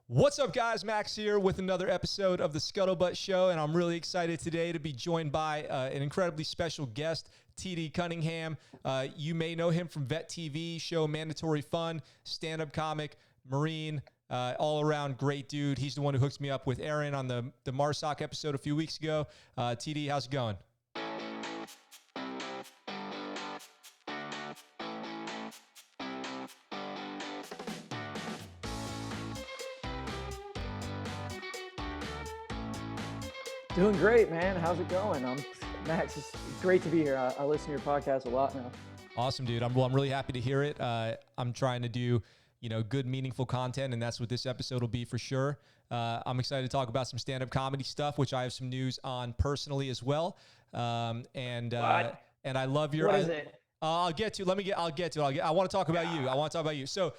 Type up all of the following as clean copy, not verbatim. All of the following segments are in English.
What's up, guys? Max here with another episode of the Scuttlebutt Show, and I'm really excited today to be joined by an incredibly special guest, TD Cunningham. You may know him from Vet TV show Mandatory Fun, stand-up comic, Marine, all-around great dude. He's the one who hooked me up with Aaron on the Marsoc episode a few weeks ago. TD, how's it going? Doing great, man. How's it going? Max. It's great to be here. I listen to your podcast a lot now. Awesome, dude. I'm really happy to hear it. I'm trying to do, good, meaningful content, and that's what this episode will be for sure. I'm excited to talk about some stand-up comedy stuff, which I have some news on personally as well. And I love your. What is it? I'll get to. I'll get to it. I want to talk about you. I want to talk about you. So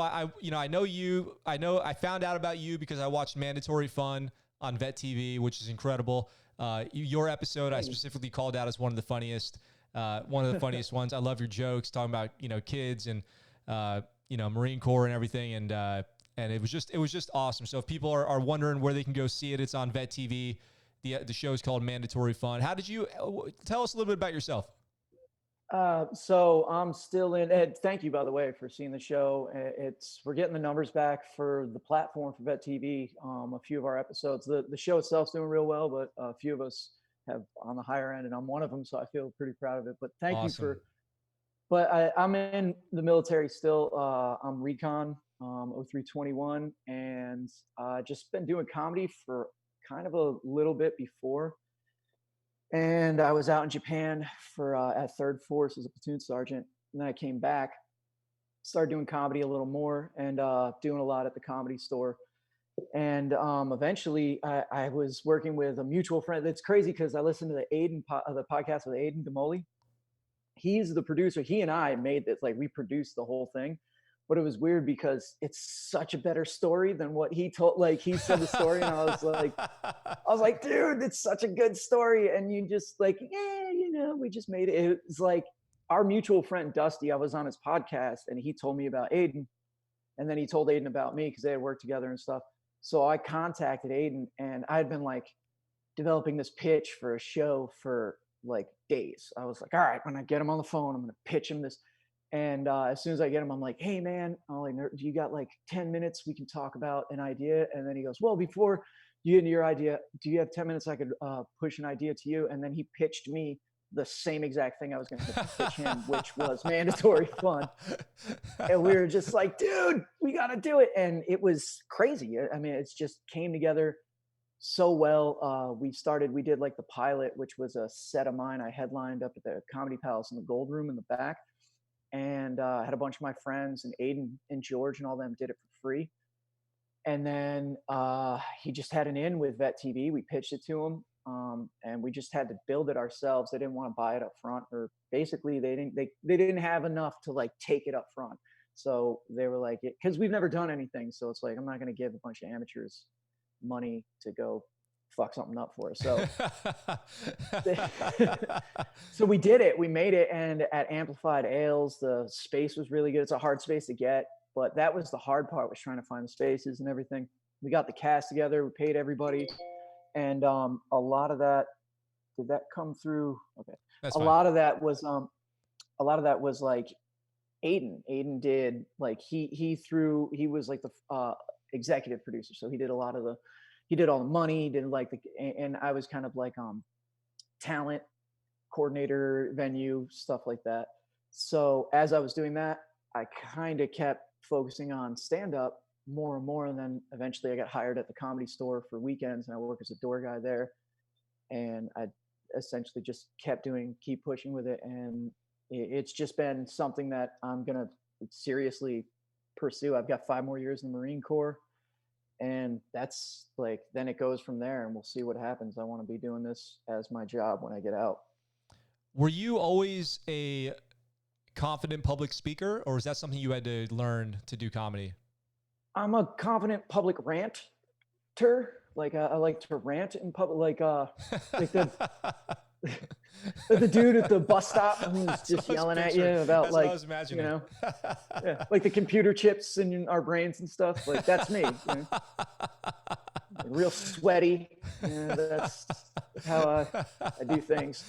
I know you. I found out about you because I watched Mandatory Fun on Vet TV, which is incredible. Your episode, I specifically called out as one of the funniest ones. I love your jokes talking about, kids and, Marine Corps and everything. And it was just awesome. So if people are wondering where they can go see it, it's on Vet TV. The show is called Mandatory Fun. How did you tell us a little bit about yourself? So I'm still in. Ed, thank you, by the way, for seeing the show. We're getting the numbers back for the platform for Vet TV. A few of our episodes, the show itself's doing real well, but a few of us have on the higher end, and I'm one of them, so I feel pretty proud of it. But thank you for. But I'm in the military still. I'm recon, 0321, and just been doing comedy for kind of a little bit before. And I was out in Japan for at Third Force as a platoon sergeant. And then I came back, started doing comedy a little more, and doing a lot at the Comedy Store. And eventually, I was working with a mutual friend. It's crazy because I listened to the podcast with Aiden Gamoli. He's the producer. He and I made this, we produced the whole thing. But it was weird because it's such a better story than what he told. He said the story, and I was like, dude, it's such a good story. And you just we just made it. It was like our mutual friend Dusty. I was on his podcast, and he told me about Aiden, and then he told Aiden about me because they had worked together and stuff. So I contacted Aiden, and I had been developing this pitch for a show for days. I was like, all right, when I get him on the phone, I'm going to pitch him this. And as soon as I get him, I'm like, hey, man, do you got 10 minutes we can talk about an idea? And then he goes, well, before you get into your idea, do you have 10 minutes I could push an idea to you? And then he pitched me the same exact thing I was going to pitch him, which was Mandatory Fun. And we were just like, dude, we got to do it. And it was crazy. I mean, it's just came together so well. We did the pilot, which was a set of mine. I headlined up at the Comedy Palace in the Gold Room in the back. And had a bunch of my friends, and Aiden and George and all them did it for free. And then he just had an in with Vet TV. We pitched it to him, and we just had to build it ourselves. They didn't want to buy it up front, or basically they didn't have enough to take it up front. So they were like, because we've never done anything, so it's I'm not going to give a bunch of amateurs money to go fuck something up for us. So we did it. We made it. And at Amplified Ales, the space was really good. It's a hard space to get, but that was the hard part, was trying to find the spaces and everything. We got the cast together. We paid everybody. And a lot of that, did that come through? Okay. That's a fine. lot of that was Aiden. Aiden did he was the executive producer. So he did he did all the money, he did and I was kind of talent coordinator, venue, stuff like that. So as I was doing that, I kind of kept focusing on stand-up more and more. And then eventually I got hired at the Comedy Store for weekends, and I work as a door guy there. And I essentially just keep pushing with it. And it's just been something that I'm going to seriously pursue. I've got 5 more years in the Marine Corps. And that's then it goes from there, and we'll see what happens. I want to be doing this as my job when I get out. Were you always a confident public speaker, or is that something you had to learn to do comedy? I'm a confident public ranter. I like to rant in public. The dude at the bus stop who's That's just what I was yelling at you picturing. about That's what I like, was you imagining. know, yeah, like the computer chips in our brains and stuff. Like that's me, you know, like real sweaty. Yeah, that's how I do things.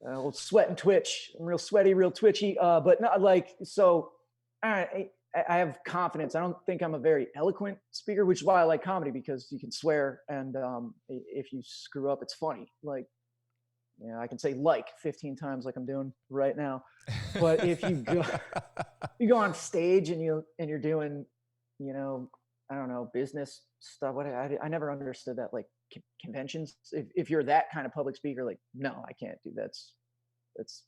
Old sweat and twitch. I'm real sweaty, real twitchy. But not like so. I have confidence. I don't think I'm a very eloquent speaker, which is why I like comedy because you can swear, and if you screw up, it's funny. Like, you know, I can say like 15 times, like I'm doing right now. But if you go, you go on stage and you're doing, you know, I don't know, business stuff. I never understood that, like conventions. If you're that kind of public speaker, like no, I can't do that's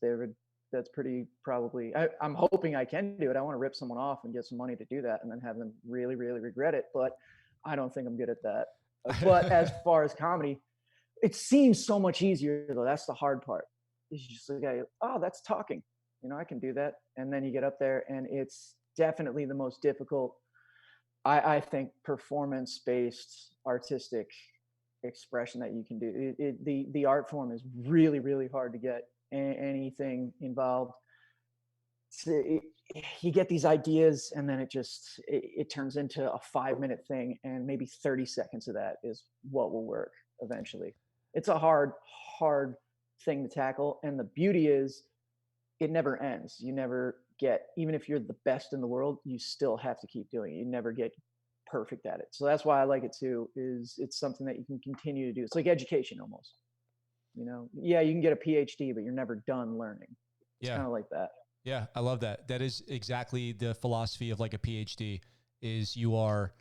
there. That's pretty probably. I'm hoping I can do it. I want to rip someone off and get some money to do that, and then have them really, really regret it. But I don't think I'm good at that. But as far as comedy, it seems so much easier though. That's the hard part. Is you just look at it, oh, that's talking. You know, I can do that. And then you get up there, and it's definitely the most difficult. I think performance-based artistic expression that you can do. The art form is really, really hard to get anything involved. You get these ideas, and then it turns into a 5-minute thing, and maybe 30 seconds of that is what will work eventually. It's a hard thing to tackle, and the beauty is it never ends. You never get, even if you're the best in the world, you still have to keep doing it. You never get perfect at it. So that's why I like it too, is it's something that you can continue to do. It's like education almost. You know, yeah, you can get a PhD, but you're never done learning. It's Yeah. kind of like that. Yeah. I love that. That is exactly the philosophy of like a PhD is you are,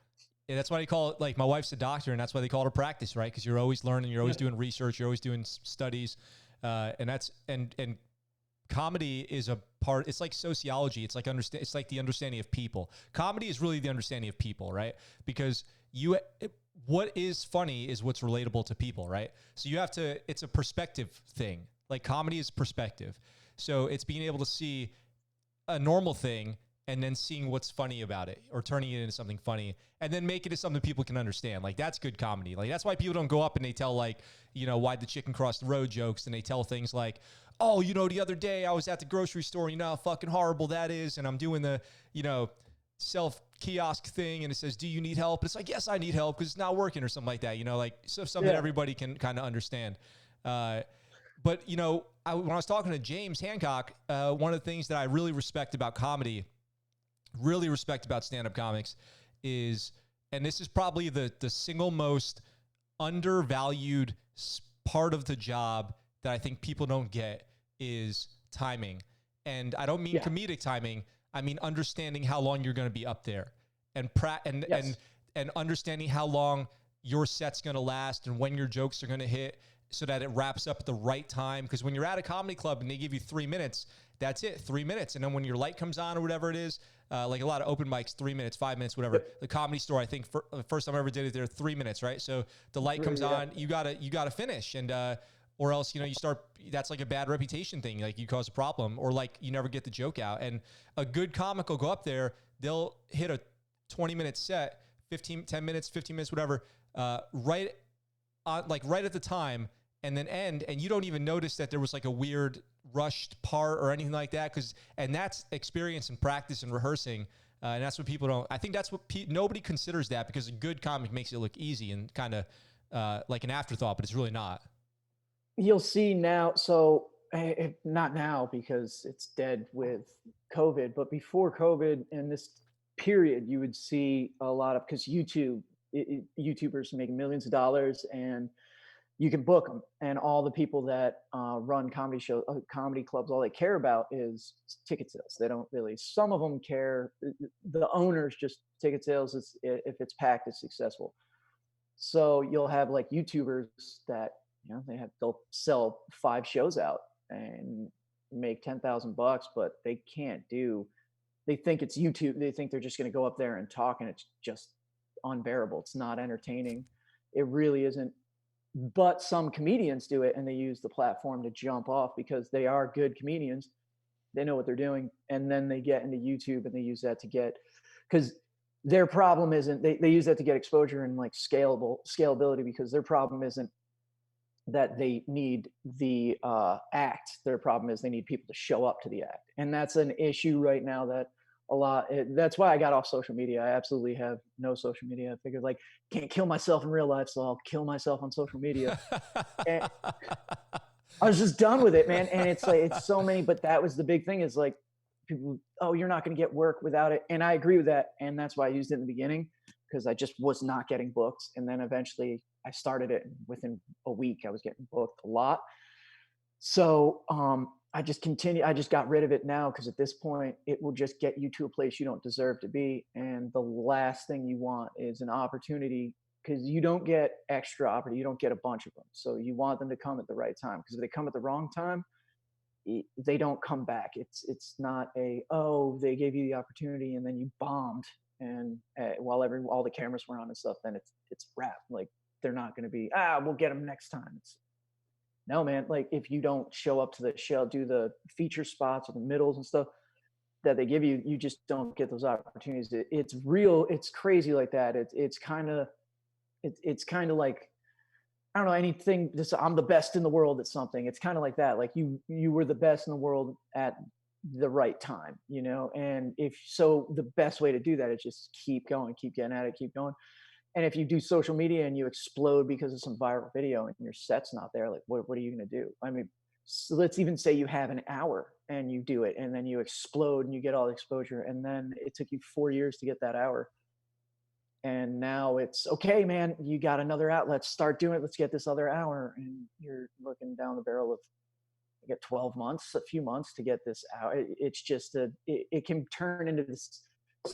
and that's why they call it, like my wife's a doctor and that's why they call it a practice, right? Because you're always learning, you're always doing research, you're always doing studies. And comedy is a part, it's like sociology. It's like it's like the understanding of people. Comedy is really the understanding of people, right? Because what is funny is what's relatable to people, right? So you have to, it's a perspective thing. Like comedy is perspective. So it's being able to see a normal thing and then seeing what's funny about it or turning it into something funny and then make it into something people can understand. Like that's good comedy. Like that's why people don't go up and they tell like, you know, why the chicken crossed the road jokes. And they tell things like, oh, you know, the other day I was at the grocery store, you know how fucking horrible that is. And I'm doing the, you know, self kiosk thing. And it says, do you need help? And it's like, yes, I need help because it's not working or something like that. You know, like so something that everybody can kind of understand. But, you know, when I was talking to James Hancock, one of the things that I really respect about comedy, really respect about stand-up comics is, and this is probably the single most undervalued part of the job that I think people don't get is timing. And I don't mean comedic timing. I mean understanding how long you're going to be up there and and understanding how long your set's going to last and when your jokes are going to hit so that it wraps up at the right time. Because when you're at a comedy club and they give you 3 minutes, that's it, 3 minutes. And then when your light comes on or whatever it is, like a lot of open mics, 3 minutes, 5 minutes, whatever. Yep. The Comedy Store, I think the first time I ever did it, there 3 minutes, right? So the light comes on, you gotta finish, and or else, you know, you start. That's like a bad reputation thing. Like you cause a problem, or like you never get the joke out. And a good comic will go up there, they'll hit a 20-minute set, 10 minutes, 15 minutes, whatever, right at the time. And then end, and you don't even notice that there was like a weird rushed part or anything like that. And that's experience and practice and rehearsing. And that's what people don't, I think that's what nobody considers that, because a good comic makes it look easy and kind of like an afterthought, but it's really not. You'll see now. So not now because it's dead with COVID, but before COVID in this period, you would see a lot of, because YouTubers make millions of dollars and you can book them, and all the people that run comedy clubs, all they care about is ticket sales. They don't really. Some of them care. The owners just ticket sales. If it's packed, it's successful. So you'll have like YouTubers that, you know, they'll sell 5 shows out and make $10,000, but they can't do. They think it's YouTube. They think they're just going to go up there and talk, and it's just unbearable. It's not entertaining. It really isn't. But some comedians do it, and they use the platform to jump off because they are good comedians. They know what they're doing. And then they get into YouTube and they use that to get, because their problem isn't, they use that to get exposure and like scalability, because their problem isn't that they need the act. Their problem is they need people to show up to the act. And that's an issue right now that that's why I got off social media. I absolutely have no social media. I figured like can't kill myself in real life, so I'll kill myself on social media. And I was just done with it, man. And it's like, it's so many, but that was the big thing is like people, oh, you're not going to get work without it. And I agree with that. And that's why I used it in the beginning, because I just was not getting booked. And then eventually I started it. Within a week, I was getting booked a lot. So I just continue. I just got rid of it now because at this point, it will just get you to a place you don't deserve to be. And the last thing you want is an opportunity, because you don't get extra opportunity. You don't get a bunch of them. So you want them to come at the right time, because if they come at the wrong time, they don't come back. It's not a, oh, they gave you the opportunity and then you bombed, and while all the cameras were on and stuff, then it's wrap. Like they're not going to be, we'll get them next time. It's no, man. Like if you don't show up to the show, do the feature spots or the middles and stuff that they give you, you just don't get those opportunities. It's real. It's crazy like that. It's kind of like, I don't know, anything. This, I'm the best in the world at something. It's kind of like that. Like you were the best in the world at the right time, you know? And if so, the best way to do that is just keep going, keep getting at it, keep going. And if you do social media and you explode because of some viral video and your set's not there, like what are you going to do? I mean, so let's even say you have an hour and you do it and then you explode and you get all the exposure. And then it took you 4 years to get that hour. And now it's okay, man, you got another out. Let's start doing it. Let's get this other hour. And you're looking down the barrel of, you get 12 months, a few months to get this out. It's just it can turn into this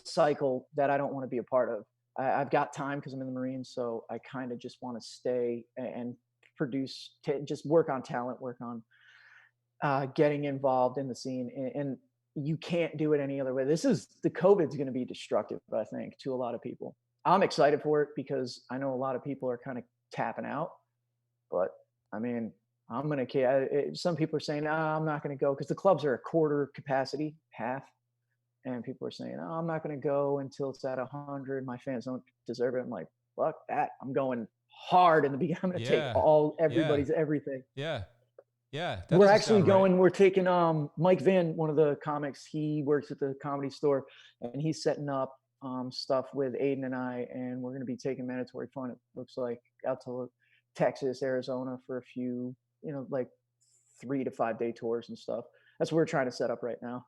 cycle that I don't want to be a part of. I've got time because I'm in the Marines, so I kind of just want to stay and produce, just work on talent, work on getting involved in the scene. And you can't do it any other way. The COVID's going to be destructive, I think, to a lot of people. I'm excited for it because I know a lot of people are kind of tapping out, but I mean, I'm going to, some people are saying, I'm not going to go because the clubs are a quarter capacity, half. And people are saying, oh, I'm not going to go until it's at 100. My fans don't deserve it. I'm like, fuck that. I'm going hard in the beginning. I'm going to take everybody's everything. Yeah. Yeah. We're actually going, right. We're taking Mike Vinn, one of the comics. He works at the Comedy Store and he's setting up stuff with Aiden and I, and we're going to be taking Mandatory Fun, it looks like, out to Texas, Arizona for a few, like 3 to 5 day tours and stuff. That's what we're trying to set up right now.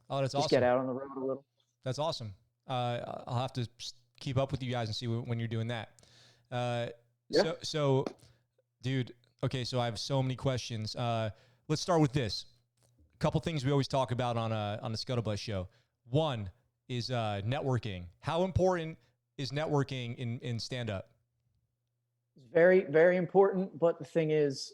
Oh, that's Just awesome. Get out on the road a little. That's awesome. I'll have to keep up with you guys and see when you're doing that. Yeah. So, dude, okay, so I have so many questions. Let's start with this. A couple things we always talk about on the Scuttlebutt show. One is networking. How important is networking in stand-up? It's very, very important. But the thing is,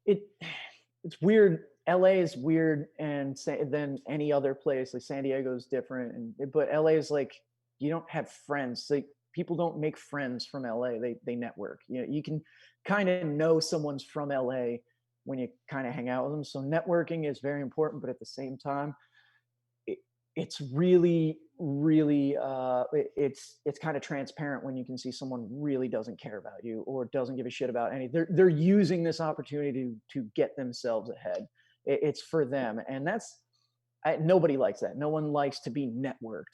it's weird. LA is weird, and than any other place. Like San Diego is different, but LA is like, you don't have friends. Like people don't make friends from LA. They network. You can kind of know someone's from LA when you kind of hang out with them. So networking is very important, but at the same time, it's really, really it's kind of transparent when you can see someone really doesn't care about you or doesn't give a shit about anything. They're using this opportunity to get themselves ahead. It's for them, and nobody likes that. No one likes to be networked.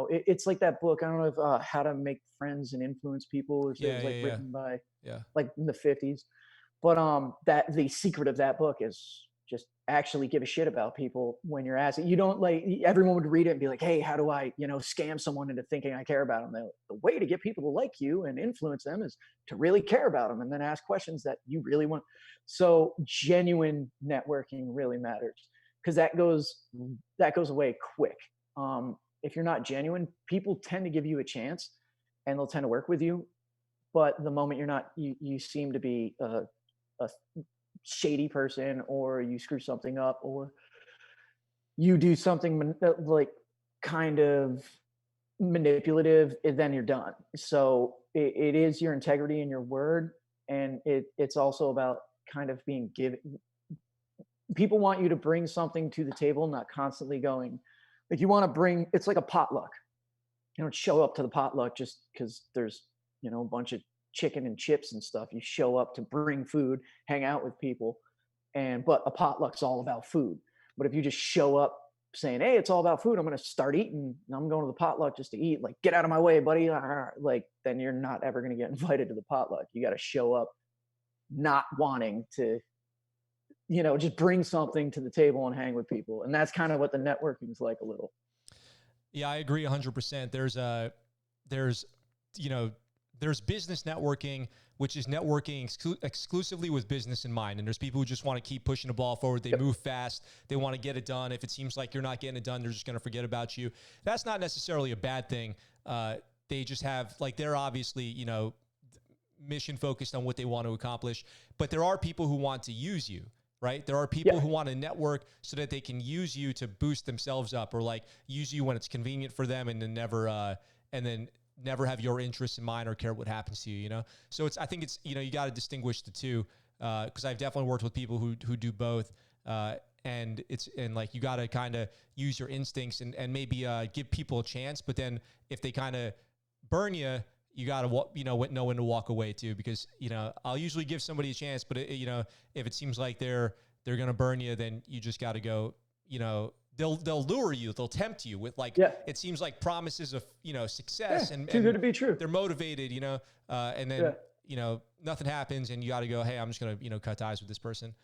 It's like that book. I don't know if How to Make Friends and Influence People, or written by like in the 50s. But that the secret of that book is just actually give a shit about people when you're asking. You don't everyone would read it and be like, hey, how do I scam someone into thinking I care about them? The way to get people to like you and influence them is to really care about them and then ask questions that you really want. So genuine networking really matters, because that goes away quick. If you're not genuine, people tend to give you a chance and they'll tend to work with you. But the moment you're not, you seem to be a shady person, or you screw something up, or you do something like kind of manipulative, and then you're done. So it is your integrity and your word, and it's also about kind of being given. People want you to bring something to the table, not constantly going. Like you want to bring, it's like a potluck. You don't show up to the potluck just because there's a bunch of chicken and chips and stuff. You show up to bring food, hang out with people, but a potluck's all about food. But if you just show up saying, "Hey, it's all about food. I'm going to start eating. I'm going to the potluck just to eat." Like, get out of my way, buddy. Like, then you're not ever going to get invited to the potluck. You got to show up not wanting to, just bring something to the table and hang with people. And that's kind of what the networking is like a little. Yeah, I agree 100%. There's business networking, which is networking exclusively with business in mind. And there's people who just want to keep pushing the ball forward. They move fast. They want to get it done. If it seems like you're not getting it done, they're just going to forget about you. That's not necessarily a bad thing. They just have, like, they're obviously, mission focused on what they want to accomplish. But there are people who want to use you. Right? There are people who want to network so that they can use you to boost themselves up, or like use you when it's convenient for them, and then never have your interests in mind or care what happens to you. So I think it's you got to distinguish the two, because I've definitely worked with people who do both, and like you got to kind of use your instincts and maybe give people a chance, but then if they kind of burn you. You got to, know when to walk away too, because, I'll usually give somebody a chance, but if it seems like they're going to burn you, then you just got to go, they'll lure you, they'll tempt you with it seems like promises of, success and too good to be true. They're motivated, and then, nothing happens and you got to go, hey, I'm just going to, cut ties with this person.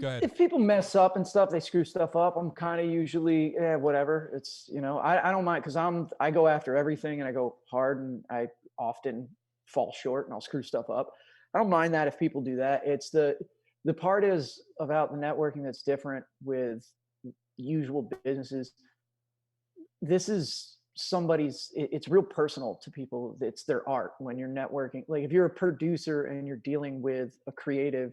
Go ahead. If people mess up and stuff, they screw stuff up, I'm kind of usually, whatever. It's, I don't mind, because I go after everything and I go hard, and I often fall short and I'll screw stuff up. I don't mind that if people do that. It's the part is about the networking that's different with usual businesses. This is it's real personal to people. It's their art when you're networking. Like, if you're a producer and you're dealing with a creative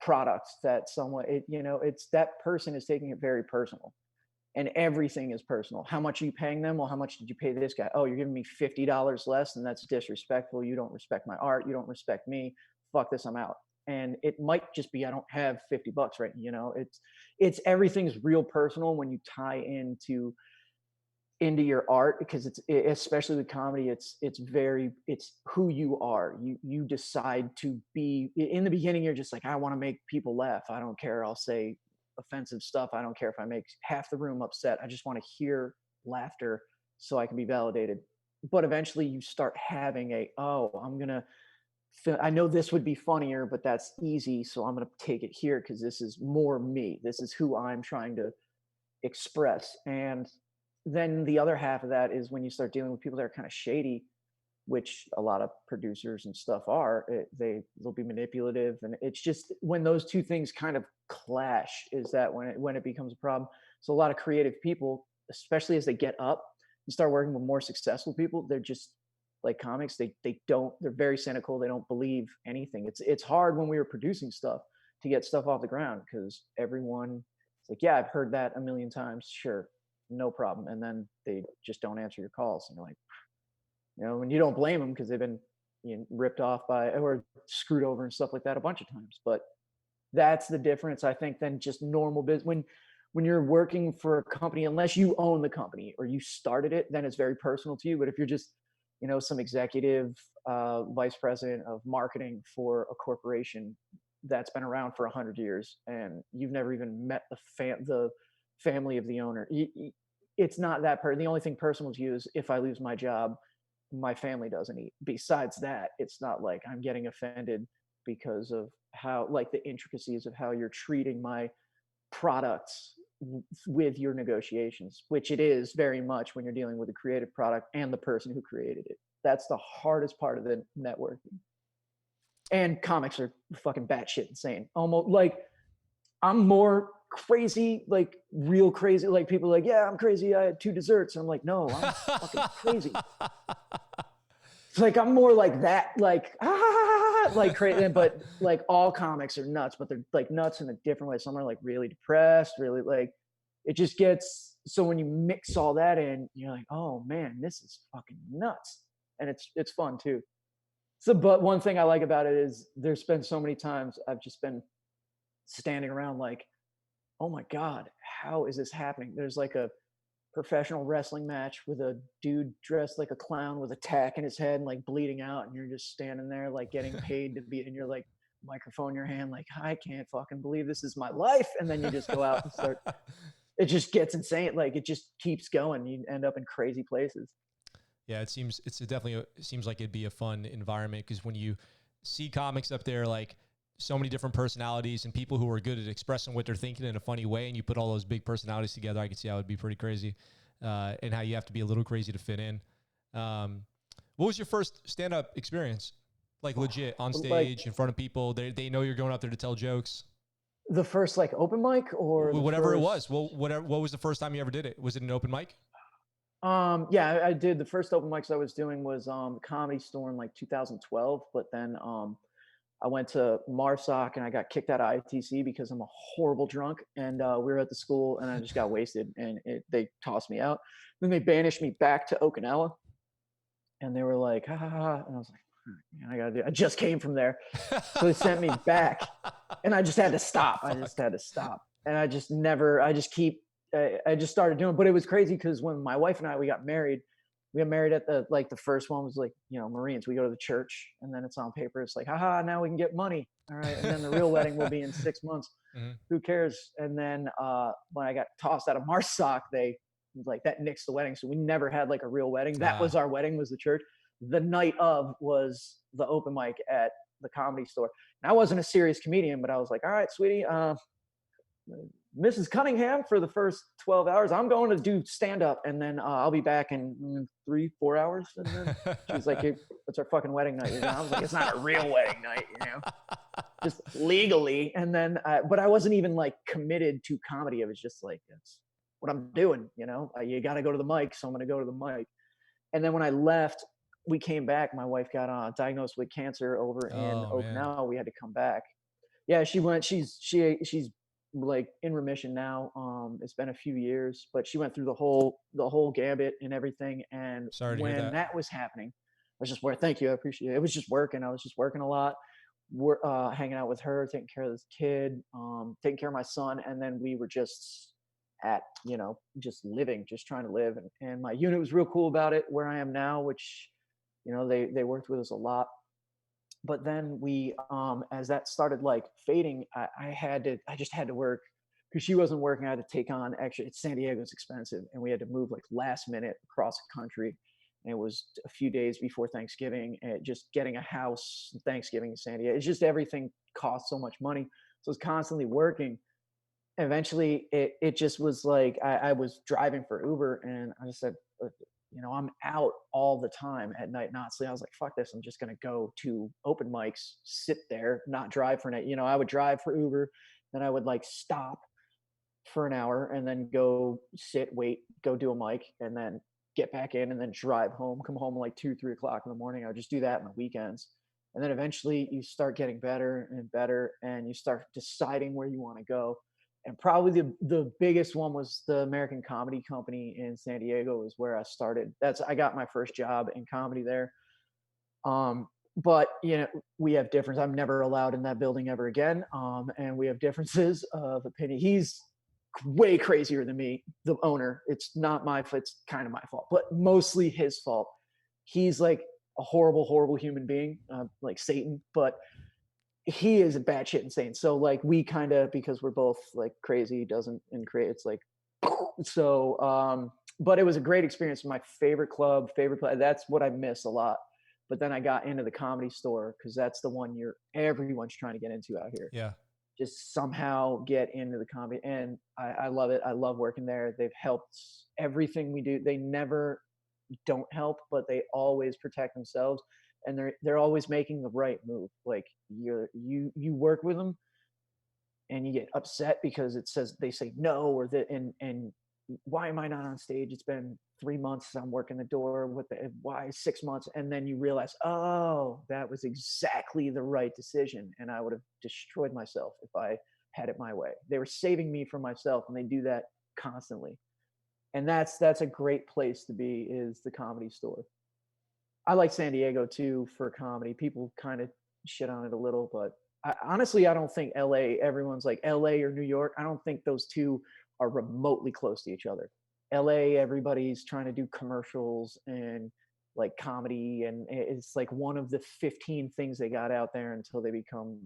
products that it's that person is taking it very personal, and everything is personal. How much are you paying them? Well, how much did you pay this guy? Oh, you're giving me $50 less, and that's disrespectful. You don't respect my art. You don't respect me. Fuck this, I'm out. And it might just be, I don't have $50 right. It's everything's real personal when you tie into your art, because it's, especially with comedy, it's who you are. You decide to be, in the beginning, you're just like, I want to make people laugh. I don't care. I'll say offensive stuff. I don't care if I make half the room upset. I just want to hear laughter so I can be validated. But eventually you start having I know this would be funnier, but that's easy. So I'm going to take it here because this is more me. This is who I'm trying to express. And then the other half of that is when you start dealing with people that are kind of shady, which a lot of producers and stuff are. They'll be manipulative, and it's just when those two things kind of clash, is that when it becomes a problem. So a lot of creative people, especially as they get up and start working with more successful people, they're just like comics. They're very cynical. They don't believe anything. It's hard when we were producing stuff to get stuff off the ground, because everyone, it's like, yeah, I've heard that a million times. Sure. No problem. And then they just don't answer your calls, and you're like, and you don't blame them, because they've been ripped off by or screwed over and stuff like that a bunch of times. But that's the difference, I think, than just normal business. When you're working for a company, unless you own the company or you started it, then it's very personal to you. But if you're just some executive vice president of marketing for a corporation that's been around for 100 years, and you've never even met the family of the owner, it's not that the only thing personal to you is, if I lose my job, my family doesn't eat. Besides that, it's not like I'm getting offended because of how, like, the intricacies of how you're treating my products with your negotiations, which it is very much when you're dealing with a creative product and the person who created it. That's the hardest part of the networking. And comics are fucking batshit insane. Almost like, I'm more crazy, like real crazy. Like, people are like, yeah, I'm crazy, I had 2 desserts. I'm like, no, I'm fucking crazy. It's like, I'm more like that, like, like crazy. But like, all comics are nuts, but they're like nuts in a different way. Some are like really depressed, really, like, it just gets, so when you mix all that in, you're like, oh man, this is fucking nuts. And it's fun too. So, but one thing I like about it is, there's been so many times I've just been standing around like, oh my God, how is this happening? There's like professional wrestling match with a dude dressed like a clown with a tack in his head and like bleeding out, and you're just standing there like getting paid to be, and you're like microphone in your hand, like I can't fucking believe this is my life, and then you just go out and start. It just gets insane. Like it just keeps going. You end up in crazy places. Yeah, it seems like it'd be a fun environment because when you see comics up there, like so many different personalities and people who are good at expressing what they're thinking in a funny way, and you put all those big personalities together, I can see how it'd be pretty crazy, and how you have to be a little crazy to fit in. What was your first stand-up experience? Like legit on stage Like in front of people, they know you're going out there to tell jokes. the first like open mic or the Whatever it was. first. Well, whatever. What was the first time you ever did it? Was it an open mic? Yeah, I did. The first open mics I was doing was Comedy Store in like 2012, but then I went to Marsoc and I got kicked out of ITC because I'm a horrible drunk, and we were at the school and I just got wasted, and they tossed me out. Then they banished me back to Okinawa, and they were like, ha ha ha, and I was like, man, I gotta do. I just came from there, so they sent me back, and I just had to stop. I just had to stop, and I just never. I just keep. I just started doing, but it was crazy because when my wife and I we got married at the first one was like, Marines. We go to the church and then it's on paper. It's like, haha, now we can get money. All right. And then the real wedding will be in 6 months. Mm-hmm. Who cares? And then when I got tossed out of Marsoc, they like that nixed the wedding. So we never had like a real wedding. That was our wedding, was the church. The night of was the open mic at the Comedy Store. And I wasn't a serious comedian, but I was like, all right, sweetie, Mrs. Cunningham for the first 12 hours. I'm going to do stand up, and then I'll be back in 3-4 hours. And then she's like, it's our fucking wedding night. I was like, it's not a real wedding night, just legally. And then, but I wasn't even like committed to comedy. It was just like, it's what I'm doing. You got to go to the mic. So I'm going to go to the mic. And then when I left, we came back. My wife got diagnosed with cancer over in Okinawa. Man. We had to come back. Yeah, she went. She's like in remission now. It's been a few years, but she went through the whole gambit and everything. And when that was happening, I was just thank you, I appreciate it. It was just working. I was just working a lot, hanging out with her, taking care of this kid, taking care of my son, and then we were just at just living, just trying to live. And my unit was real cool about it. Where I am now, which they worked with us a lot. But then we as that started like fading, I just had to work because she wasn't working. I had to take on extra. San Diego's expensive, and we had to move like last minute across the country, and it was a few days before Thanksgiving, and just getting a house Thanksgiving in San Diego, it's just everything costs so much money, so I was constantly working. Eventually it just was like I was driving for Uber, and I just said, I'm out all the time at night, not sleep. I was like, fuck this. I'm just going to go to open mics, sit there, not drive for a night. I would drive for Uber, then I would like stop for an hour and then go sit, wait, go do a mic, and then get back in and then drive home, come home like 2-3 o'clock in the morning. I would just do that on the weekends. And then eventually you start getting better and better, and you start deciding where you want to go. And probably the biggest one was the American Comedy Company in San Diego is where I started. I got my first job in comedy there. But we have difference. I'm never allowed in that building ever again. And we have differences of opinion. He's way crazier than me, the owner. It's not my fault. It's kind of my fault, but mostly his fault. He's like a horrible, horrible human being, like Satan, but he is a batshit insane. So like we kind of, because we're both like crazy, doesn't and create. It's like so. But it was a great experience. My favorite club, favorite play. That's what I miss a lot. But then I got into the Comedy Store because that's the one everyone's trying to get into out here. Yeah. Just somehow get into the comedy, and I love it. I love working there. They've helped everything we do. They never don't help, but they always protect themselves. And they're always making the right move. Like you work with them, and you get upset because they say no, or that, and why am I not on stage? It's been 3 months since I'm working the door. Why 6 months? And then you realize, oh, that was exactly the right decision, and I would have destroyed myself if I had it my way. They were saving me from myself, and they do that constantly. And that's a great place to be, is the Comedy Store. I like San Diego too for comedy. People kind of shit on it a little, but honestly, I don't think LA, everyone's like LA or New York. I don't think those two are remotely close to each other. LA, everybody's trying to do commercials and like comedy, and it's like one of the 15 things they got out there until they become,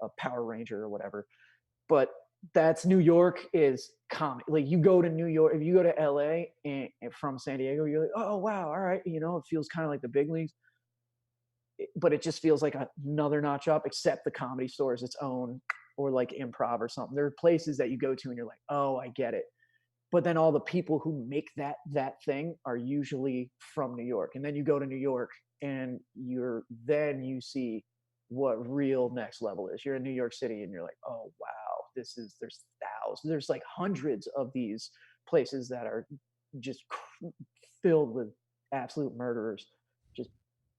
a Power Ranger or whatever. But that's New York is comedy. Like you go to New York, if you go to LA and from San Diego, you're like, oh wow, all right, it feels kind of like the big leagues, but it just feels like another notch up. Except the Comedy Store is its own, or like improv or something. There are places that you go to and you're like, oh, I get it. But then all the people who make that thing are usually from New York, and then you go to New York and you see what real next level is. You're in New York City and you're like, oh wow, there's thousands, there's like hundreds of these places that are just filled with absolute murderers, just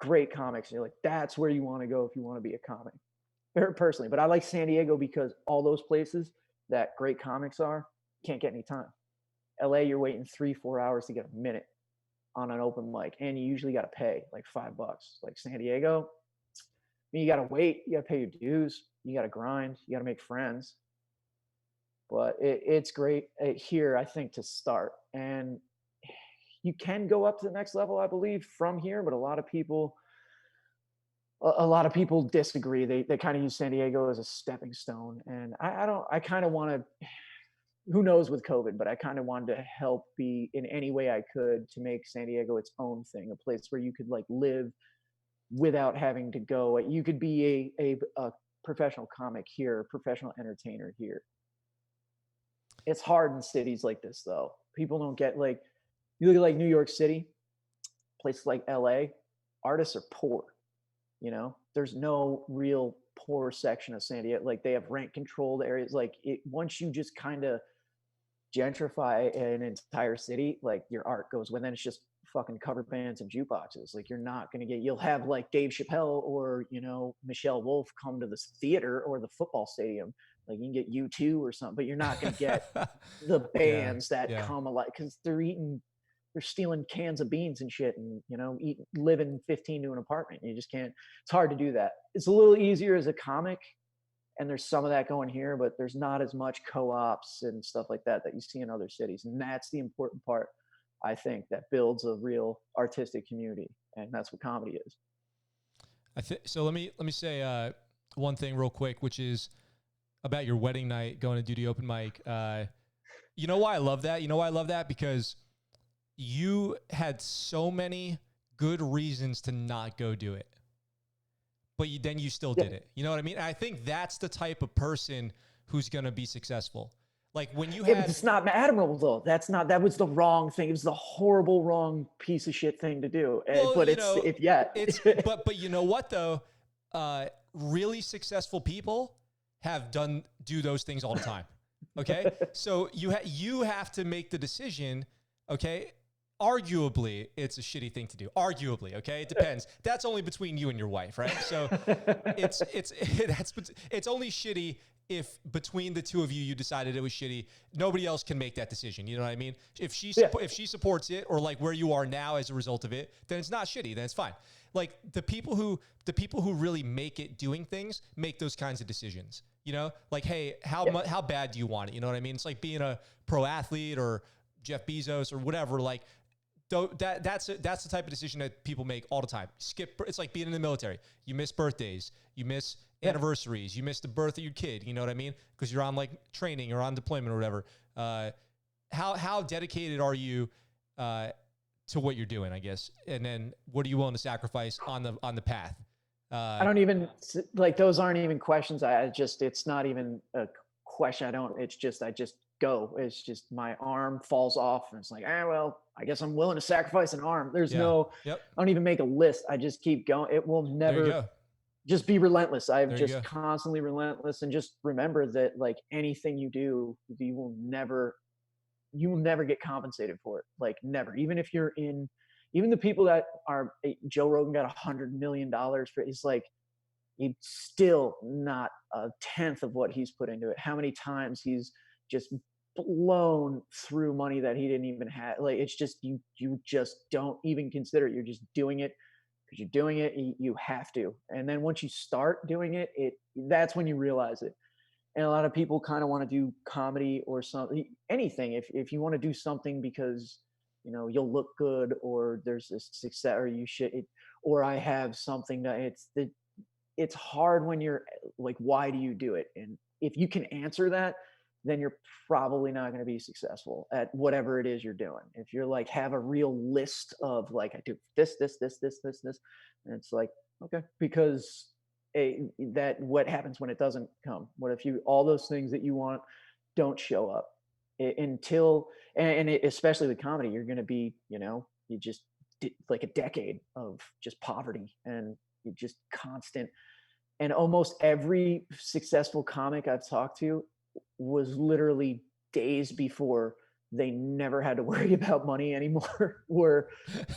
great comics. And you're like, that's where you want to go if you want to be a comic. Personally, but I like San Diego because all those places that great comics are, can't get any time. LA, you're waiting 3-4 hours to get a minute on an open mic, and you usually got to pay like $5. Like San Diego, you got to wait, you got to pay your dues, you got to grind, you got to make friends. But it's great here, I think, to start, and you can go up to the next level, I believe, from here. But a lot of people disagree. They kind of use San Diego as a stepping stone, and I kind of want to, who knows with COVID, but I kind of wanted to help be in any way I could to make San Diego its own thing, a place where you could like live without having to go. You could be a professional comic here, a professional entertainer here. It's hard in cities like this, though. People don't get, like, you look at like New York City, places like LA, artists are poor. There's no real poor section of San Diego. Like they have rent controlled areas. Like once you just kind of gentrify an entire city, like your art goes, when then it's just fucking cover bands and jukeboxes. Like you'll have like Dave Chappelle or Michelle Wolf come to this theater or the football stadium. Like you can get U2 or something, but you're not going to get the bands that come alive, because they're stealing cans of beans and shit, and living 15 to an apartment. You just can't. It's hard to do that. It's a little easier as a comic, and there's some of that going here, but there's not as much co-ops and stuff like that you see in other cities. And that's the important part, I think, that builds a real artistic community, and that's what comedy is. So. Let me say one thing real quick, which is about your wedding night, going to do the open mic. You know why I love that? Because you had so many good reasons to not go do it, but then you still did it. You know what I mean? I think that's the type of person who's going to be successful. Like when you had, it's not admirable though. That was the wrong thing. It was the horrible, wrong piece of shit thing to do. Well, but but you know what though? Really successful people do those things all the time. Okay. So you have to make the decision. Okay. Arguably, it's a shitty thing to do. Arguably, okay, it depends. That's only between you and your wife, right? So it's only shitty if between the two of you decided it was shitty. Nobody else can make that decision. You know what I mean? If she supports it, or like where you are now as a result of it, then it's not shitty. Then it's fine. Like the people who really make it doing things make those kinds of decisions. Like, hey, how bad do you want it? You know what I mean? It's like being a pro athlete or Jeff Bezos or whatever. Like, that's the type of decision that people make all the time. It's like being in the military. You miss birthdays, you miss anniversaries, you miss the birth of your kid. You know what I mean? Because you're on like training or on deployment or whatever. How dedicated are you to what you're doing, I guess? And then what are you willing to sacrifice on the path? I don't even like, those aren't even questions. It's not even a question. I just go. It's just my arm falls off and it's like, well, I guess I'm willing to sacrifice an arm. There's I don't even make a list. I just keep going. It will never, just be relentless. I'm just constantly relentless, and just remember that like anything you do, you will never get compensated for it. Like never. Even the people that are, Joe Rogan got $100 million for it. It's like, it's still not a tenth of what he's put into it. How many times he's just blown through money that he didn't even have. Like, it's just, you just don't even consider it. You're just doing it because you're doing it. You have to. And then once you start doing it, that's when you realize it. And a lot of people kind of want to do comedy or something, anything. If you want to do something because you'll look good, or there's this success, or you should, or I have something that it's hard when you're like, why do you do it? And if you can answer that, then you're probably not going to be successful at whatever it is you're doing. If you're like, have a real list of like, I do this, and it's like, okay, because that what happens when it doesn't come? What if all those things that you want don't show up until, especially with comedy, you're going to be, you just like a decade of just poverty, and you just constant. And almost every successful comic I've talked to was literally days before they never had to worry about money anymore, were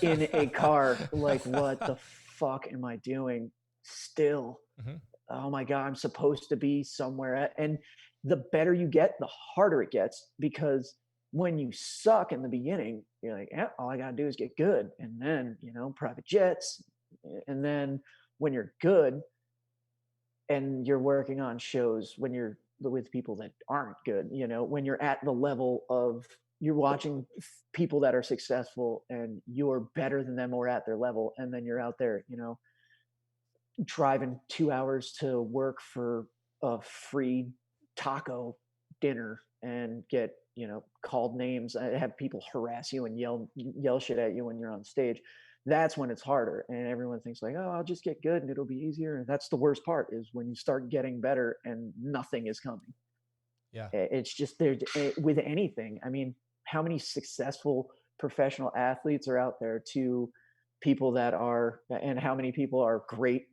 in a car like, what the fuck am I doing still? Mm-hmm. Oh my God, I'm supposed to be somewhere. And the better you get, the harder it gets, because when you suck in the beginning, you're like, yeah, all I got to do is get good. And then, private jets. And then when you're good and you're working on shows, when you're with people that aren't good, when you're at the level of, you're watching people that are successful and you're better than them or at their level. And then you're out there, driving 2 hours to work for a free taco dinner and get, called names, have people harass you and yell shit at you when you're on stage. That's when it's harder. And everyone thinks like, oh, I'll just get good and it'll be easier. And that's the worst part, is when you start getting better and nothing is coming. Yeah. It's just there with anything. I mean, how many successful professional athletes are out there to people that are, and how many people are great,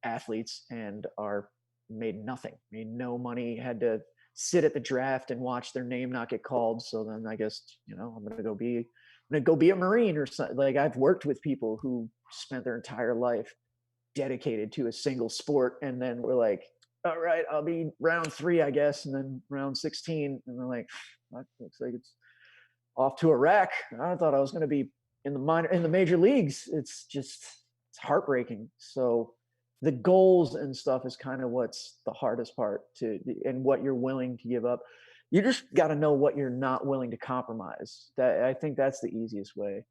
athletes and are made nothing, made no money, had to sit at the draft and watch their name not get called. So then I guess, I'm going to go be a Marine or something. Like, I've worked with people who spent their entire life dedicated to a single sport. And then we're like, all right, I'll be round 3, I guess. And then round 16. And they're like, that looks like it's off to Iraq. I thought I was going to be in the major leagues. It's heartbreaking. So the goals and stuff is kind of what's the hardest part and what you're willing to give up. You just got to know what you're not willing to compromise. That, I think that's the easiest way,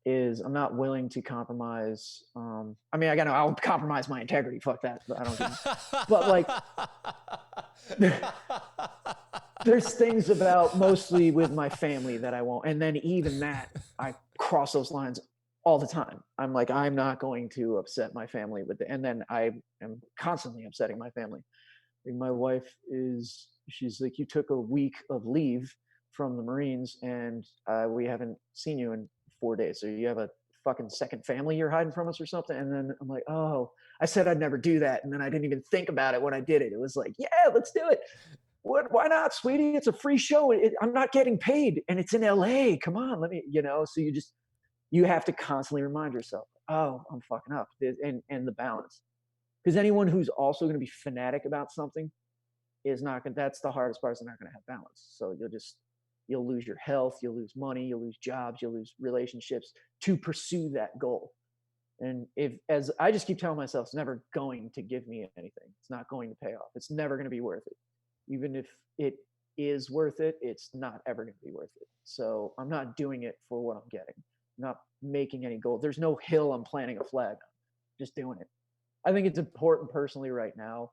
is I'm not willing to compromise. I mean, I'll compromise my integrity. Fuck that. But I don't give But like, there's things about, mostly with my family, that I won't. And then even that, I cross those lines all the time. I'm like, I'm not going to upset my family and then I am constantly upsetting my family. Like, my wife she's like, you took a week of leave from the Marines and we haven't seen you in 4 days. So you have a fucking second family you're hiding from us or something? And then I'm like, oh, I said I'd never do that. And then I didn't even think about it when I did it. It was like, yeah, let's do it. Why not, sweetie? It's a free show. I'm not getting paid and it's in LA. Come on, let me, so you have to constantly remind yourself, oh, I'm fucking up, and the balance. Because anyone who's also going to be fanatic about something is not going to, that's the hardest part, is they're not going to have balance. So you'll lose your health, you'll lose money, you'll lose jobs, you'll lose relationships to pursue that goal. And as I just keep telling myself, it's never going to give me anything. It's not going to pay off. It's never going to be worth it. Even if it is worth it, it's not ever going to be worth it. So I'm not doing it for what I'm getting. I'm not making any goal. There's no hill I'm planting a flag on. Just doing it. I think it's important personally right now,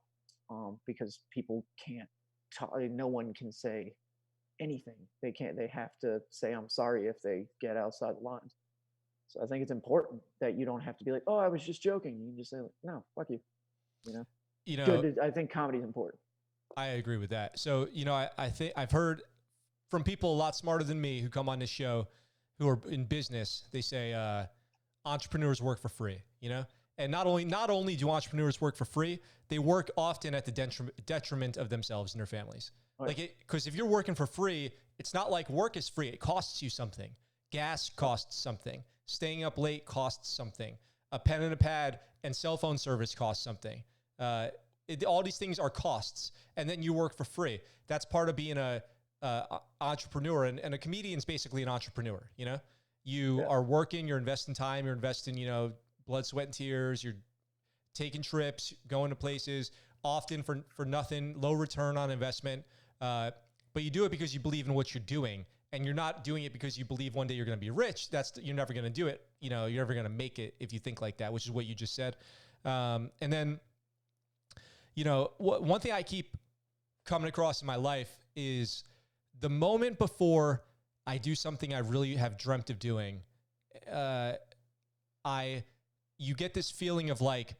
because people can't talk. No one can say anything. They have to say, I'm sorry, if they get outside the lines. So I think it's important that you don't have to be like, oh, I was just joking. You can just say, no, fuck you. I think comedy is important. I agree with that. So, I think I've heard from people a lot smarter than me who come on this show, who are in business. They say, entrepreneurs work for free, and not only do entrepreneurs work for free, they work often at the detriment of themselves and their families. Right. Because if you're working for free, it's not like work is free. It costs you something. Gas costs something. Staying up late costs something. A pen and a pad and cell phone service costs something. All these things are costs, and then you work for free. That's part of being a entrepreneur, and a comedian's basically an entrepreneur. You are working, you're investing time, you're investing, blood, sweat, and tears. You're taking trips, going to places, often for nothing, low return on investment. But you do it because you believe in what you're doing, and you're not doing it because you believe one day you're going to be rich. You're never going to do it. You know, you're never going to make it if you think like that, which is what you just said. And then, you know, one thing I keep coming across in my life is the moment before I do something I really have dreamt of doing, you get this feeling of like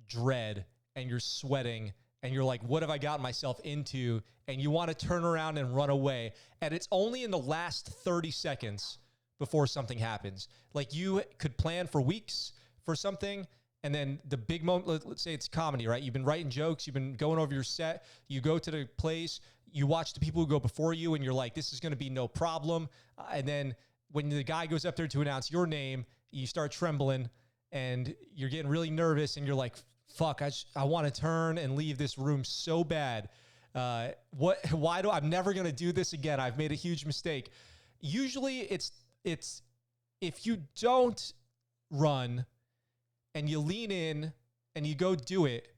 dread, and you're sweating, and you're like, what have I gotten myself into? And you want to turn around and run away. And it's only in the last 30 seconds before something happens. Like, you could plan for weeks for something, and then the big moment, let's say it's comedy, right? You've been writing jokes, you've been going over your set, you go to the place, you watch the people who go before you, and you're like, this is going to be no problem. And then when the guy goes up there to announce your name, you start trembling, and you're getting really nervous, and you're like, fuck, I want to turn and leave this room so bad. I'm never going to do this again. I've made a huge mistake. Usually it's if you don't run and you lean in and you go do it,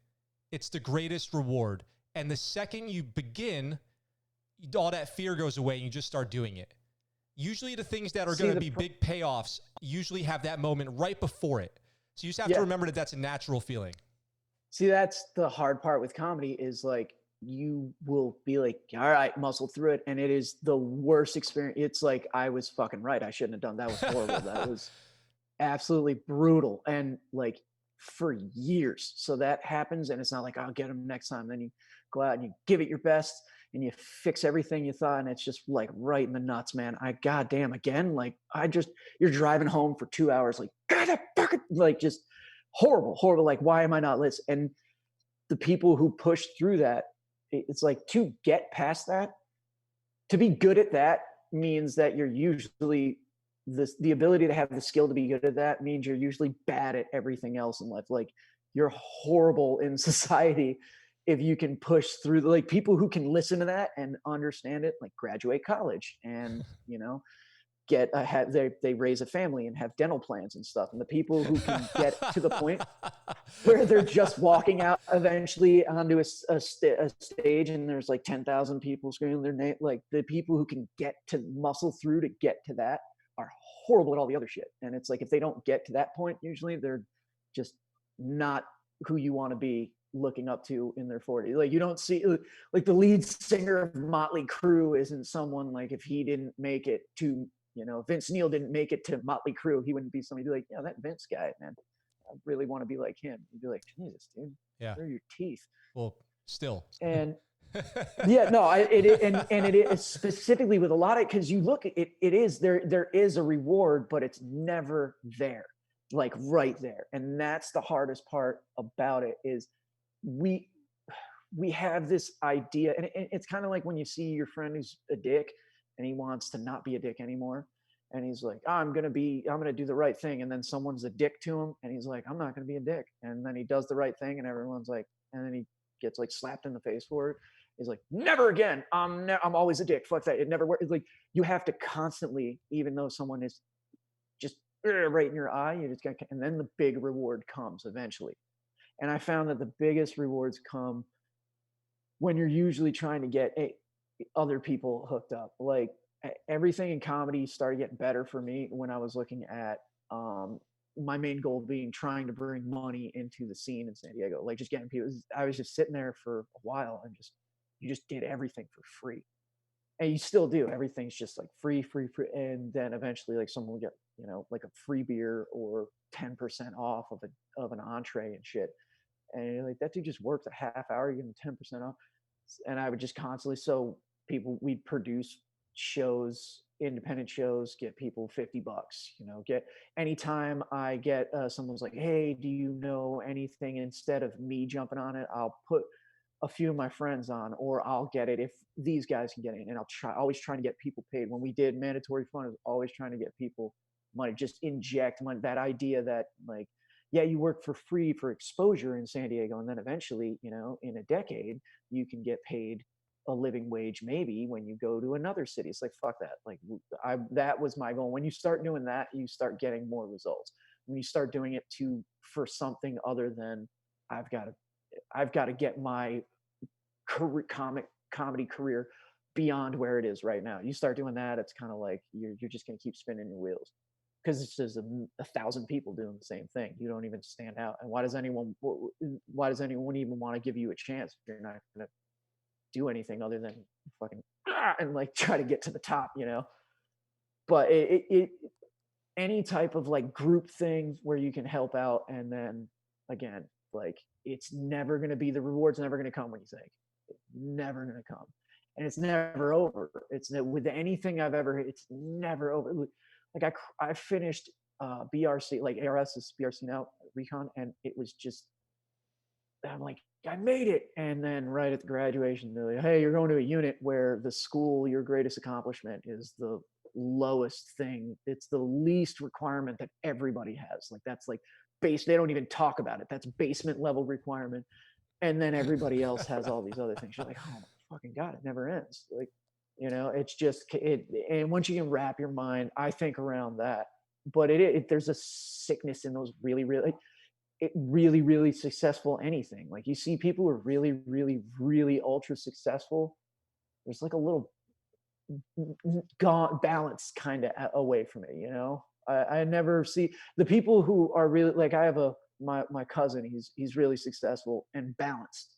it's the greatest reward. And the second you begin, all that fear goes away and you just start doing it. Usually the things that are going to be big payoffs usually have that moment right before it. So you just have to remember that that's a natural feeling. See, that's the hard part with comedy is like, you will be like, all right, muscle through it. And it is the worst experience. It's like, I was fucking right. I shouldn't have done that. Was horrible. That was absolutely brutal. And like for years. So that happens. And it's not like, I'll get them next time. Then you go out and you give it your best and you fix everything you thought. And it's just like right in the nuts, man. Goddamn again. Like you're driving home for 2 hours. Like, God, like just horrible. Like, why am I not listening? And the people who push through that, it's like, to get past that, to be good at that means that you're usually the ability to have the skill to be good at that means you're usually bad at everything else in life. Like, you're horrible in society if you can push through. Like, people who can listen to that and understand it, like, graduate college and, you know, they raise a family and have dental plans and stuff. And the people who can get to the point where they're just walking out eventually onto a stage and there's like 10,000 people screaming their name, like, the people who can get to muscle through to get to that are horrible at all the other shit. And it's like, if they don't get to that point, usually they're just not who you want to be looking up to in their 40s. Like, you don't see, like, the lead singer of Motley Crue isn't someone like, if he didn't make it to, you know, Vince Neil didn't make it to Motley Crue, he wouldn't be somebody like, yeah, that Vince guy, man, I really want to be like him. You'd be like, Jesus, dude, where are your teeth? Well, still. And yeah, no, it is specifically with a lot of, because you look at it, there is a reward, but it's never there, like right there. And that's the hardest part about it is we have this idea, and it's kind of like when you see your friend who's a dick and he wants to not be a dick anymore. And he's like, oh, I'm going to do the right thing. And then someone's a dick to him. And he's like, I'm not going to be a dick. And then he does the right thing. And everyone's like, and then he gets like slapped in the face for it. He's like, never again. I'm always a dick. Fuck that. It never works. It's like, you have to constantly, even though someone is just right in your eye, you just got, and then the big reward comes eventually. And I found that the biggest rewards come when you're usually trying to get other people hooked up. Like, everything in comedy started getting better for me when I was looking at my main goal being trying to bring money into the scene in San Diego. Like, just getting people. I was just sitting there for a while and you just did everything for free, and you still do. Everything's just like free, and then eventually, like, someone will get, you know, like a free beer or 10% off of an entree and shit. And you're like, that dude just worked a half hour, you give him 10% off. And I would just constantly, so we'd produce shows, independent shows, get people $50, you know, get, anytime I get someone's like, hey, do you know anything, instead of me jumping on it, I'll put a few of my friends on, or I'll get it if these guys can get it. And always trying to get people paid. When we did Mandatory Fun, I was always trying to get people money, just inject money. That idea that, like, yeah, you work for free for exposure in San Diego, and then eventually, you know, in a decade, you can get paid a living wage maybe when you go to another city. It's like, fuck that. Like, that was my goal. When you start doing that, you start getting more results. When you start doing it for something other than, I've got to, I've got to get my comedy career beyond where it is right now. You start doing that, it's kind of like you're just going to keep spinning your wheels because it's just a thousand people doing the same thing. You don't even stand out. And why does anyone even want to give you a chance if you're not going to do anything other than fucking and like try to get to the top, you know? But it any type of like group thing where you can help out, and then again, like it's never going to be, the reward's never going to come when you think. It's never going to come, and it's never over. It's with anything I've ever, it's never over. Like I finished BRC, like ARS is BRC now, recon, and it was just, I'm like, I made it. And then right at the graduation, they're like, hey, you're going to a unit where the school, your greatest accomplishment is the lowest thing. It's the least requirement that everybody has. Like that's like base. They don't even talk about it. That's basement level requirement. And then everybody else has all these other things. You're like, oh my fucking God, it never ends. Like, you know, it's just it. And once you can wrap your mind, I think, around that, but there's a sickness in those really successful anything. Like you see people who are really ultra successful. There's like a little gone balance kind of away from it, you know. I never see the people who are really like, I have my cousin, he's really successful and balanced.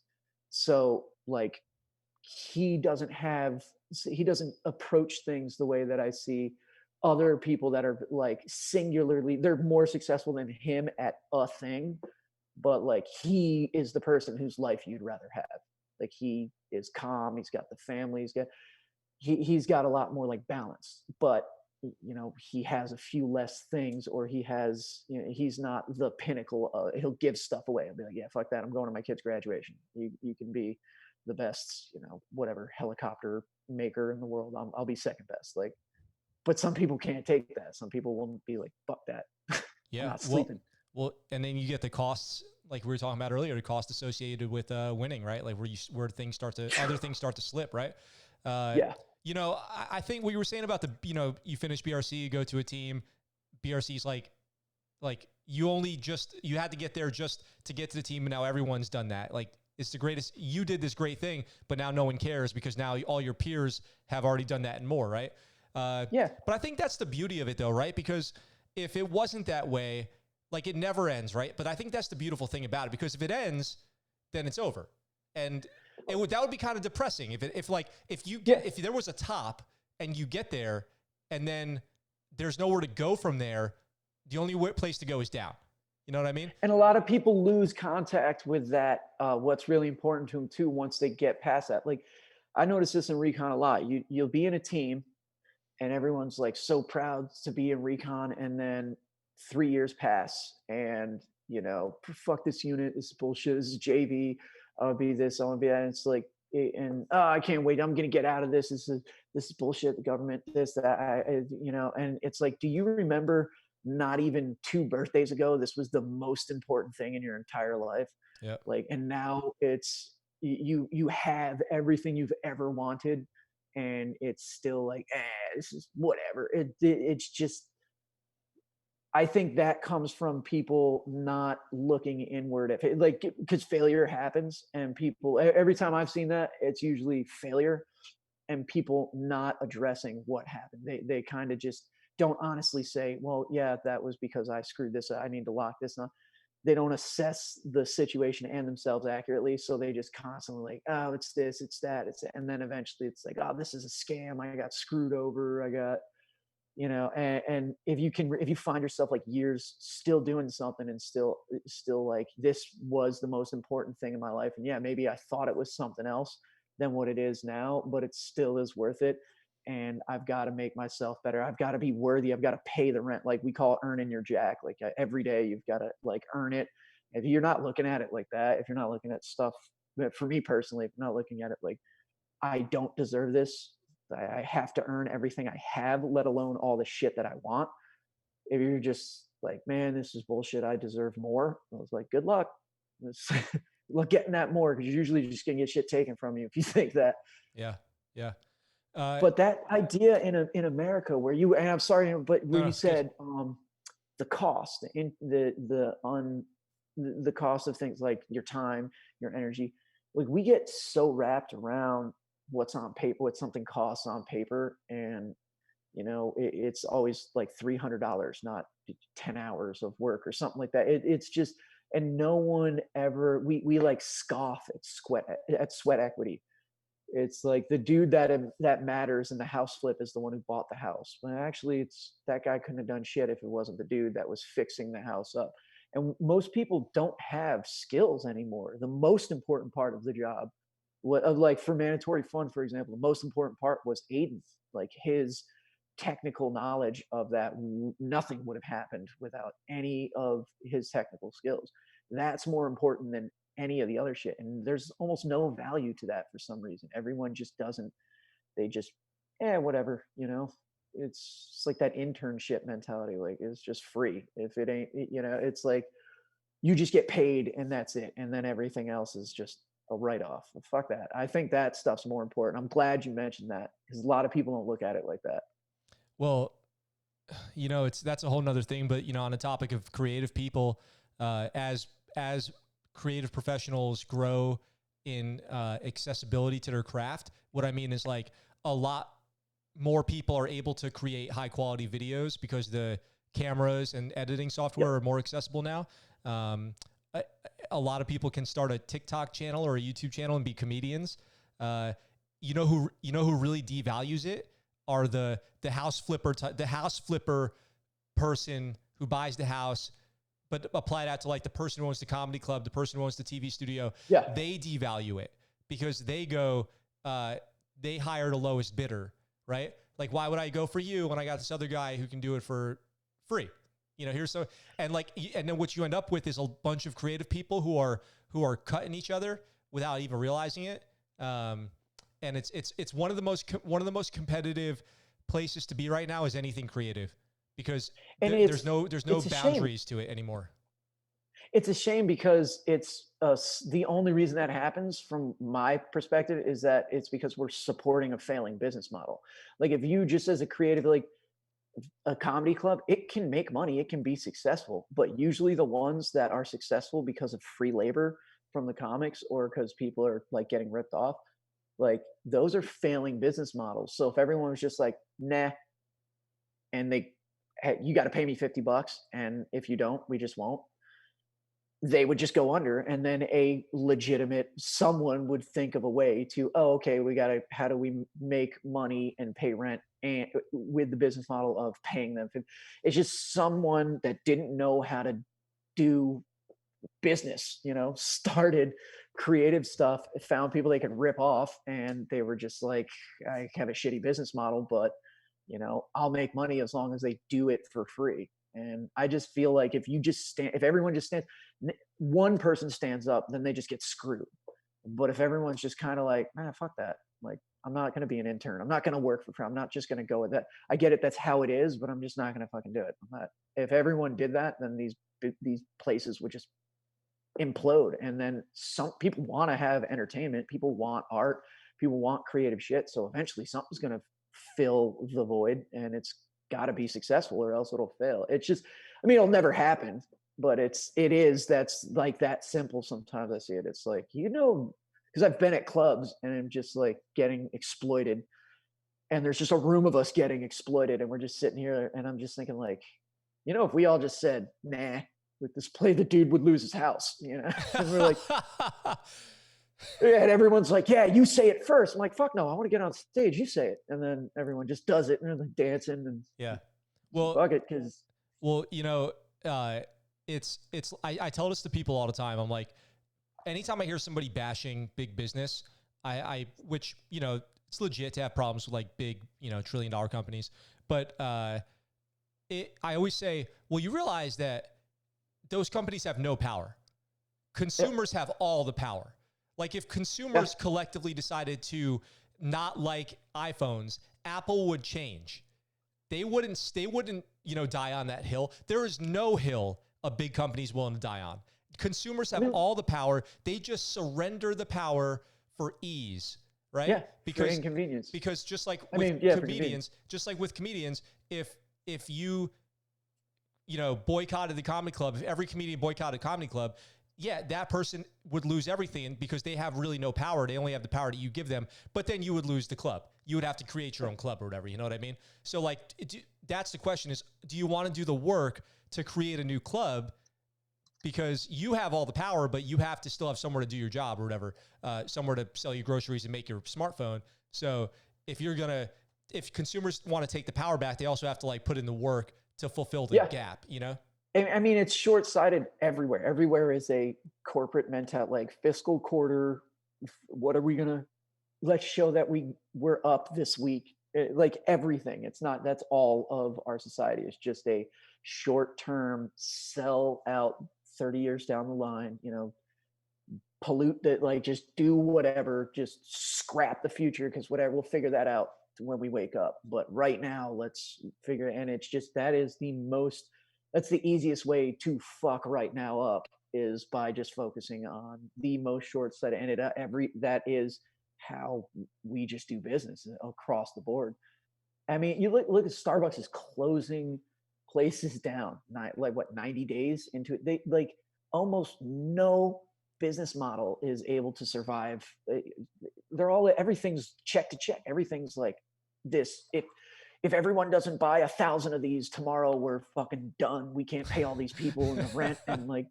So like he doesn't approach things the way that I see other people that are like singularly, they're more successful than him at a thing, but like he is the person whose life you'd rather have. Like he is calm, he's got the family, he's got a lot more like balance, but you know, he has a few less things, or he has, you know, he's not the pinnacle. He'll give stuff away and be like, yeah, fuck that, I'm going to my kid's graduation. You can be the best, you know, whatever helicopter maker in the world, I'll be second best. Like, but some people can't take that. Some people will be like, fuck that. Yeah. I'm not sleeping. Well, and then you get the costs, like we were talking about earlier, the cost associated with winning, right? Like where other things start to slip, right? Yeah. You know, I think what you were saying about you finish BRC, you go to a team, BRC's like you had to get there just to get to the team, and now everyone's done that. Like it's the greatest. You did this great thing, but now no one cares because now all your peers have already done that and more, right? Yeah. But I think that's the beauty of it, though, right? Because if it wasn't that way, like it never ends, right? But I think that's the beautiful thing about it, because if it ends, then it's over, and that would be kind of depressing if there was a top and you get there and then there's nowhere to go from there. The only place to go is down. You know what I mean? And a lot of people lose contact with that. What's really important to them too, once they get past that. Like I notice this in recon a lot. You'll be in a team and everyone's like so proud to be in recon, and then 3 years pass and, you know, fuck this unit, this is bullshit, this is JV, I'll be this, I want to be that. And it's like, and I can't wait, I'm gonna get out of this. This is bullshit. The government, this, that, you know. And it's like, do you remember not even 2 birthdays ago, this was the most important thing in your entire life? Yeah. Like, and now it's you have everything you've ever wanted, and it's still like, this is whatever. It's just, I think that comes from people not looking inward at, like, because failure happens, and people, every time I've seen that, it's usually failure and people not addressing what happened. They kind of just don't honestly say, well, yeah, that was because I screwed this up, I need to lock this up. They don't assess the situation and themselves accurately. So they just constantly like, oh, it's this, it's that, and then eventually it's like, oh, this is a scam. I got screwed over. I got, you know. And if you find yourself like years still doing something and still like, this was the most important thing in my life, and yeah, maybe I thought it was something else than what it is now, but it still is worth it. And I've got to make myself better. I've got to be worthy. I've got to pay the rent. Like we call it earning your jack. Like every day you've got to like earn it. If you're not looking at it like that, if you're not looking at stuff, for me personally, if you're not looking at it like, I don't deserve this, I have to earn everything I have, let alone all the shit that I want. If you're just like, man, this is bullshit, I deserve more, I was like, good luck. Look, getting that more, because you're usually just gonna get shit taken from you if you think that. Yeah. But that idea in America where you, and I'm sorry, but where you said the cost, the cost of things like your time, your energy. Like we get so wrapped around what's on paper, what something costs on paper, and it's always like $300, not 10 hours of work or something like that. It's just, and no one ever, we like scoff at sweat equity. It's like the dude that matters in the house flip is the one who bought the house. But actually, it's that guy couldn't have done shit if it wasn't the dude that was fixing the house up. And most people don't have skills anymore. The most important part of the job, like for Mandatory Fun, for example, the most important part was Aiden. Like his technical knowledge of that, nothing would have happened without any of his technical skills. That's more important than any of the other shit, and there's almost no value to that for some reason. Everyone just doesn't, they just whatever, it's like that internship mentality. Like it's just free. If it ain't, it's like you just get paid and that's it, and then everything else is just a write-off. Well, fuck that. I think that stuff's more important. I'm glad you mentioned that, because a lot of people don't look at it like that. Well, that's a whole nother thing, but on the topic of creative people, as creative professionals grow in accessibility to their craft, what I mean is like a lot more people are able to create high quality videos because the cameras and editing software are more accessible now. A lot of people can start a TikTok channel or a YouTube channel and be comedians. Who really devalues it are the house flipper person who buys the house, but apply that to like the person who owns the comedy club, the person who owns the TV studio. Yeah. They devalue it because they go, they hire the lowest bidder, right? Like, why would I go for you when I got this other guy who can do it for free? And then what you end up with is a bunch of creative people who are cutting each other without even realizing it. And it's one of the most competitive places to be right now is anything creative, because there's no boundaries to it anymore. It's a shame because it's the only reason that happens from my perspective is that it's because we're supporting a failing business model. Like if you just as a creative, like a comedy club, it can make money, it can be successful, but usually the ones that are successful because of free labor from the comics or because people are like getting ripped off, like those are failing business models. So if everyone was just like, nah, and you got to pay me $50, and if you don't, we just won't, they would just go under. And then a legitimate someone would think of a way to, okay, how do we make money and pay rent, and with the business model of paying them. It's just someone that didn't know how to do business, started creative stuff, found people they could rip off, and they were just like, I have a shitty business model, but I'll make money as long as they do it for free. And I just feel like if everyone just stands, one person stands up, then they just get screwed. But if everyone's just kind of like, man, fuck that. Like, I'm not going to be an intern. I'm not going to work for free. I'm not just going to go with that. I get it. That's how it is, but I'm just not going to fucking do it. If everyone did that, then these places would just implode. And then some people want to have entertainment. People want art. People want creative shit. So eventually something's going to fill the void, and it's got to be successful or else it'll fail. It's just, it'll never happen, but that's like that simple. Sometimes I see it. It's like, because I've been at clubs and I'm just like getting exploited, and there's just a room of us getting exploited, and we're just sitting here, and I'm just thinking like, if we all just said, nah, with this play, the dude would lose his house, and we're like, and everyone's like, yeah, you say it first. I'm like, fuck no, I want to get on stage. You say it. And then everyone just does it, and they're like dancing and well, fuck it. I tell this to people all the time. I'm like, anytime I hear somebody bashing big business, which, it's legit to have problems with like big, $1 trillion companies. But I always say, well, you realize that those companies have no power. Consumers have all the power. Like if consumers collectively decided to not like iPhones, Apple would change. They wouldn't, die on that hill. There is no hill a big company's willing to die on. Consumers have all the power. They just surrender the power for ease, right? Yeah, for inconvenience. Because just like with comedians, if you boycotted the comedy club, if every comedian boycotted comedy club, yeah, that person would lose everything because they have really no power. They only have the power that you give them, but then you would lose the club. You would have to create your own club or whatever. You know what I mean? So like, that's the question is, do you want to do the work to create a new club? Because you have all the power, but you have to still have somewhere to do your job or whatever, somewhere to sell your groceries and make your smartphone. So if consumers want to take the power back, they also have to like put in the work to fulfill the gap, I mean, it's short-sighted everywhere. Everywhere is a corporate mentality, like fiscal quarter. What are we gonna? Let's show that we're up this week. Like everything, it's not. That's all of our society. It's just a short-term sell out. 30 years down the line, pollute that, like just do whatever, just scrap the future because whatever, we'll figure that out when we wake up. But right now, let's figure. And it's just that's the easiest way to fuck right now up is by just focusing on the most short-sighted. And that is how we just do business across the board. I mean, you look at Starbucks is closing places down, 90 days into it. They like almost no business model is able to survive. Everything's check to check. Everything's like this. If everyone doesn't buy 1,000 of these tomorrow, we're fucking done. We can't pay all these people and the rent. And like,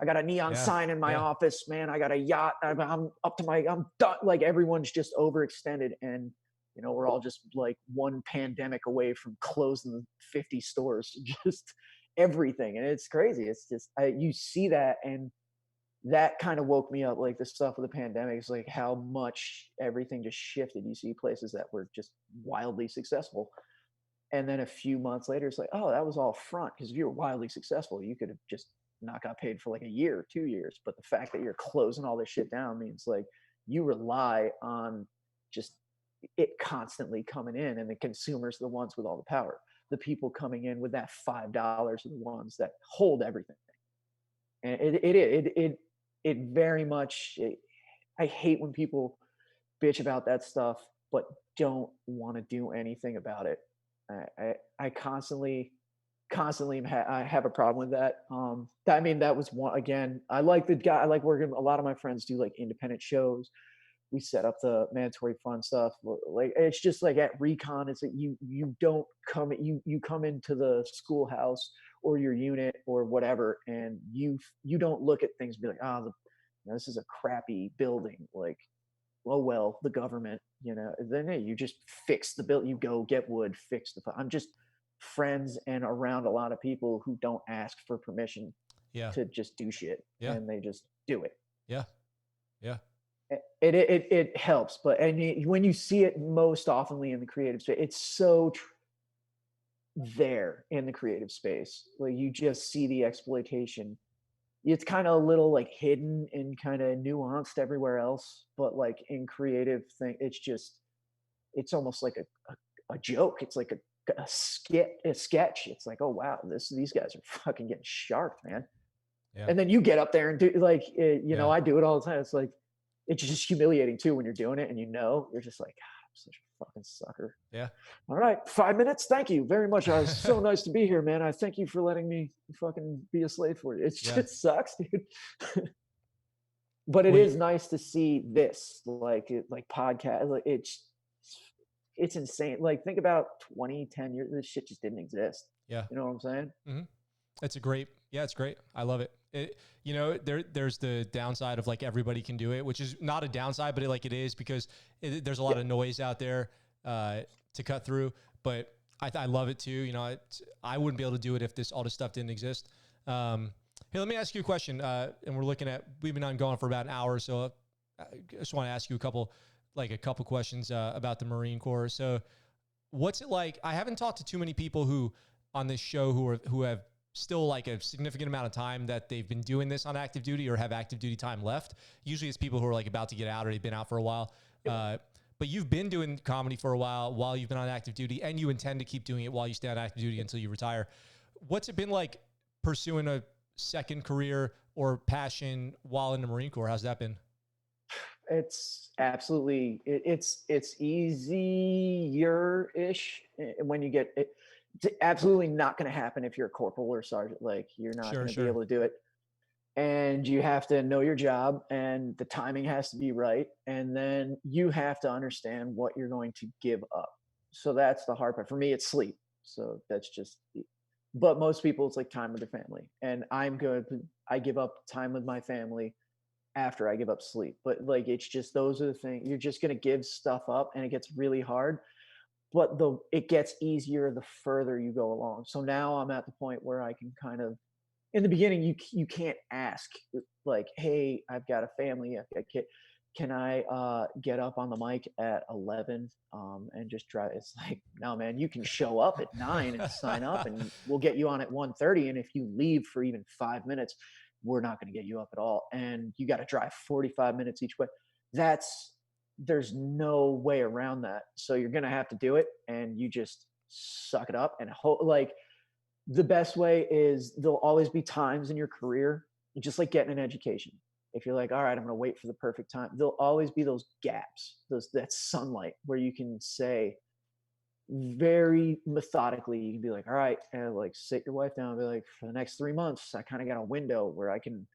I got a neon sign in my office, man. I got a yacht. I'm done. Like everyone's just overextended. And we're all just like one pandemic away from closing 50 stores, just everything. And it's crazy. It's just, you see that. And that kind of woke me up. Like the stuff with the pandemic is like how much everything just shifted. You see places that were just wildly successful. And then a few months later, it's like, oh, that was all front. Because if you were wildly successful, you could have just not got paid for like a year or 2 years. But the fact that you're closing all this shit down means like you rely on just it constantly coming in, and the consumers are the ones with all the power. The people coming in with that $5 are the ones that hold everything. And it very much. I hate when people bitch about that stuff, but don't want to do anything about it. I constantly I have a problem with that. I mean, that was one again. I like working. A lot of my friends do like independent shows. We set up the mandatory fund stuff. Like it's just like at Recon, it's that you don't come you come into the schoolhouse or your unit or whatever, and you don't look at things and be like, this is a crappy building. Like, oh well, the government, then hey, you just fix the build. You go get wood, fix the. I'm just friends and around a lot of people who don't ask for permission to just do shit, and they just do it. Yeah. It helps, but when you see it most oftenly in the creative space, it's so there in the creative space. Like you just see the exploitation. It's kind of a little like hidden and kind of nuanced everywhere else, but like in creative thing, it's almost like a joke. It's like a sketch. It's like, oh wow, these guys are fucking getting sharp, man. Yeah. And then you get up there and do like, I do it all the time. It's like, it's just humiliating too when you're doing it and you're just like, God, I'm such a fucking sucker. Yeah. All right, 5 minutes. Thank you very much. I was so nice to be here, man. I thank you for letting me fucking be a slave for you. It just sucks, dude. But it is nice to see this, like podcast. Like it's insane. Like think about 10 years. This shit just didn't exist. Yeah. You know what I'm saying? Mm-hmm. It's great. I love it. There's the downside of like everybody can do it, which is not a downside, but it is because there's a lot of noise out there to cut through. But I love it too. I wouldn't be able to do it if all this stuff didn't exist. Hey, let me ask you a question. And we've been going for about an hour, so I just want to ask you a couple questions about the Marine Corps. So, what's it like? I haven't talked to too many people who on this show who have still like a significant amount of time that they've been doing this on active duty or have active duty time left. Usually it's people who are like about to get out or they've been out for a while. But you've been doing comedy for a while you've been on active duty, and you intend to keep doing it while you stay on active duty until you retire. What's it been like pursuing a second career or passion while in the Marine Corps? How's that been? It's absolutely, it's easier-ish when you get it. absolutely not going to happen if you're a corporal or sergeant. Like, you're not Sure, going to be sure. able to do it. And you have to know your job, and the timing has to be right. And then you have to understand what you're going to give up. So that's the hard part. For me, it's sleep. So that's just, but most people, it's like time with their family. And I'm good. I give up time with my family after I give up sleep. But like, it's just, those are the things you're just going to give stuff up, and it gets really hard. But it gets easier the further you go along. So now I'm at the point where I can kind of, in the beginning, you can't ask like, hey, I've got a family, I've got a kid, can I get up on the mic at 11 and just try? It's like, no, man, you can show up at 9 and sign up, and we'll get you on at 1:30. And if you leave for even 5 minutes, we're not going to get you up at all, and you got to drive 45 minutes each way. That's There's no way around that. So you're going to have to do it, and you just suck it up and like, the best way is, there'll always be times in your career, just like getting an education. If you're like, all right, I'm going to wait for the perfect time, there'll always be those gaps, that sunlight where you can say very methodically, you can be like, all right, and like sit your wife down and be like, for the next 3 months, I kind of got a window where I can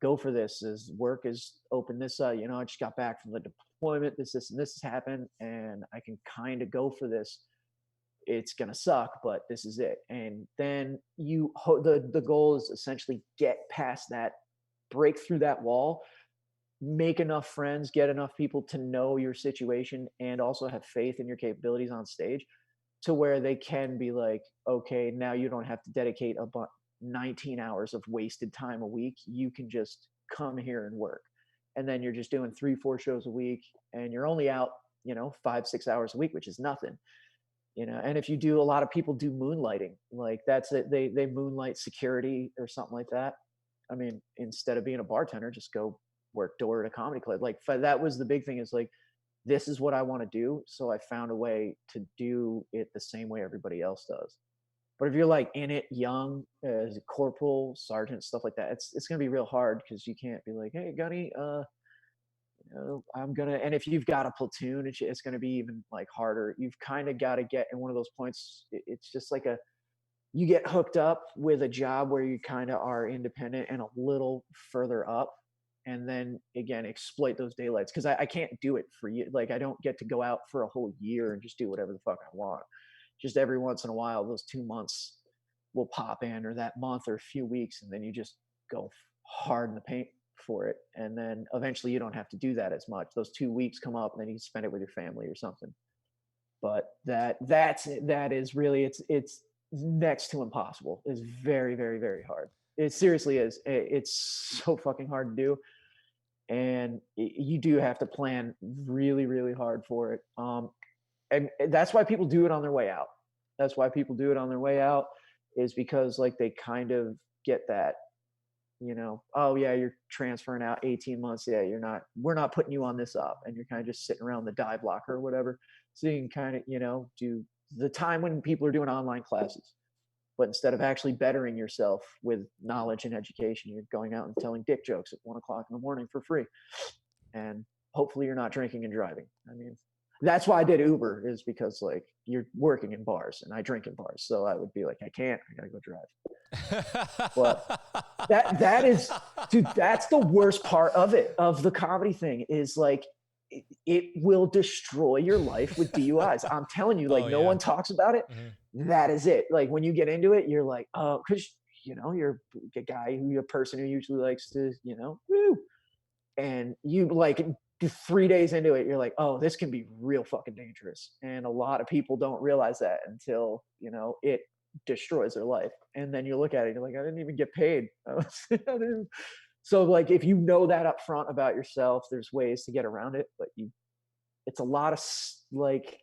go for this, as work is open this up. I just got back from the deployment. This and this has happened, and I can kind of go for this. It's gonna suck, but this is it. And then the goal is essentially get past that, break through that wall, make enough friends, get enough people to know your situation, and also have faith in your capabilities on stage, to where they can be like, okay, now you don't have to dedicate 19 hours of wasted time a week. You can just come here and work. And then you're just doing 3, 4 shows a week, and you're only out, 5, 6 hours a week, which is nothing. And if you do, a lot of people do moonlighting, like that's it, they moonlight security or something like that. I mean, instead of being a bartender, just go work door at a comedy club. Like, that was the big thing, is like, this is what I want to do, so I found a way to do it the same way everybody else does. But if you're like in it young, as a corporal, sergeant, stuff like that, it's going to be real hard, because you can't be like, hey, Gunny, I'm gonna. And if you've got a platoon, it's gonna be even like harder. You've kind of got to get in one of those points. It's just like you get hooked up with a job where you kind of are independent and a little further up, and then again exploit those daylights, because I can't do it for you. Like, I don't get to go out for a whole year and just do whatever the fuck I want. Just every once in a while, those 2 months will pop in, or that month, or a few weeks, and then you just go hard in the paint for it. And then eventually you don't have to do that as much. Those 2 weeks come up, and then you can spend it with your family or something. But that is really, it's next to impossible. It's very, very, very hard. It seriously is. It's so fucking hard to do. And you do have to plan really, really hard for it. And that's why people do it on their way out. That's why people do it on their way out, is because like they kind of get that, oh yeah, you're transferring out 18 months. Yeah, we're not putting you on this up. And you're kind of just sitting around the dive locker or whatever. So you can kind of, do the time when people are doing online classes. But instead of actually bettering yourself with knowledge and education, you're going out and telling dick jokes at 1 o'clock in the morning for free. And hopefully you're not drinking and driving. I mean, that's why I did Uber, is because like, you're working in bars and I drink in bars. So I would be like, I gotta go drive. But that is, dude, that's the worst part of it, of the comedy thing, is like, it will destroy your life with DUIs. I'm telling you, like, no one talks about it. Mm-hmm. That is it. Like, when you get into it, you're like, oh, because you're a guy a person who usually likes to, woo. And you like 3 days into it, you're like, oh, this can be real fucking dangerous. And a lot of people don't realize that until, it destroys their life. And then you look at it, you're like, I didn't even get paid. So like, if you know that up front about yourself, there's ways to get around it, but it's a lot of like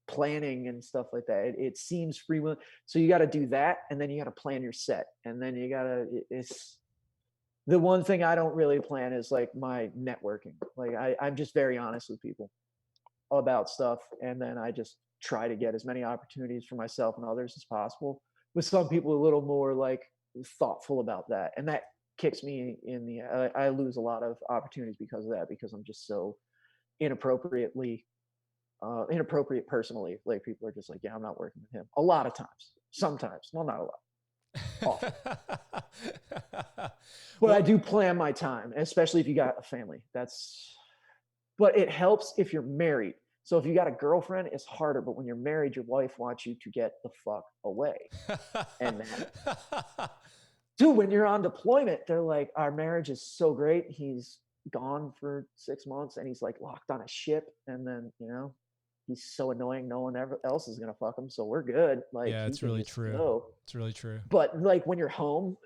planning and stuff like that. It seems free will. So you got to do that. And then you got to plan your set. And then you got to, it's the one thing I don't really plan is like my networking. Like I'm just very honest with people about stuff. And then I just try to get as many opportunities for myself and others as possible. With some people a little more like thoughtful about that. And that kicks me in the, I lose a lot of opportunities because of that, because I'm just so inappropriately inappropriate personally. Like people are just like, yeah, I'm not working with him. A lot of times, sometimes, well, not a lot. Often. But I do plan my time, especially if you got a family. But it helps if you're married. So if you got a girlfriend, it's harder. But when you're married, your wife wants you to get the fuck away. And then, dude, when you're on deployment, they're like, our marriage is so great. He's gone for 6 months and he's like locked on a ship. And then, he's so annoying. No one else is going to fuck him. So we're good. Like, yeah, it's really true. Go. It's really true. But like when you're home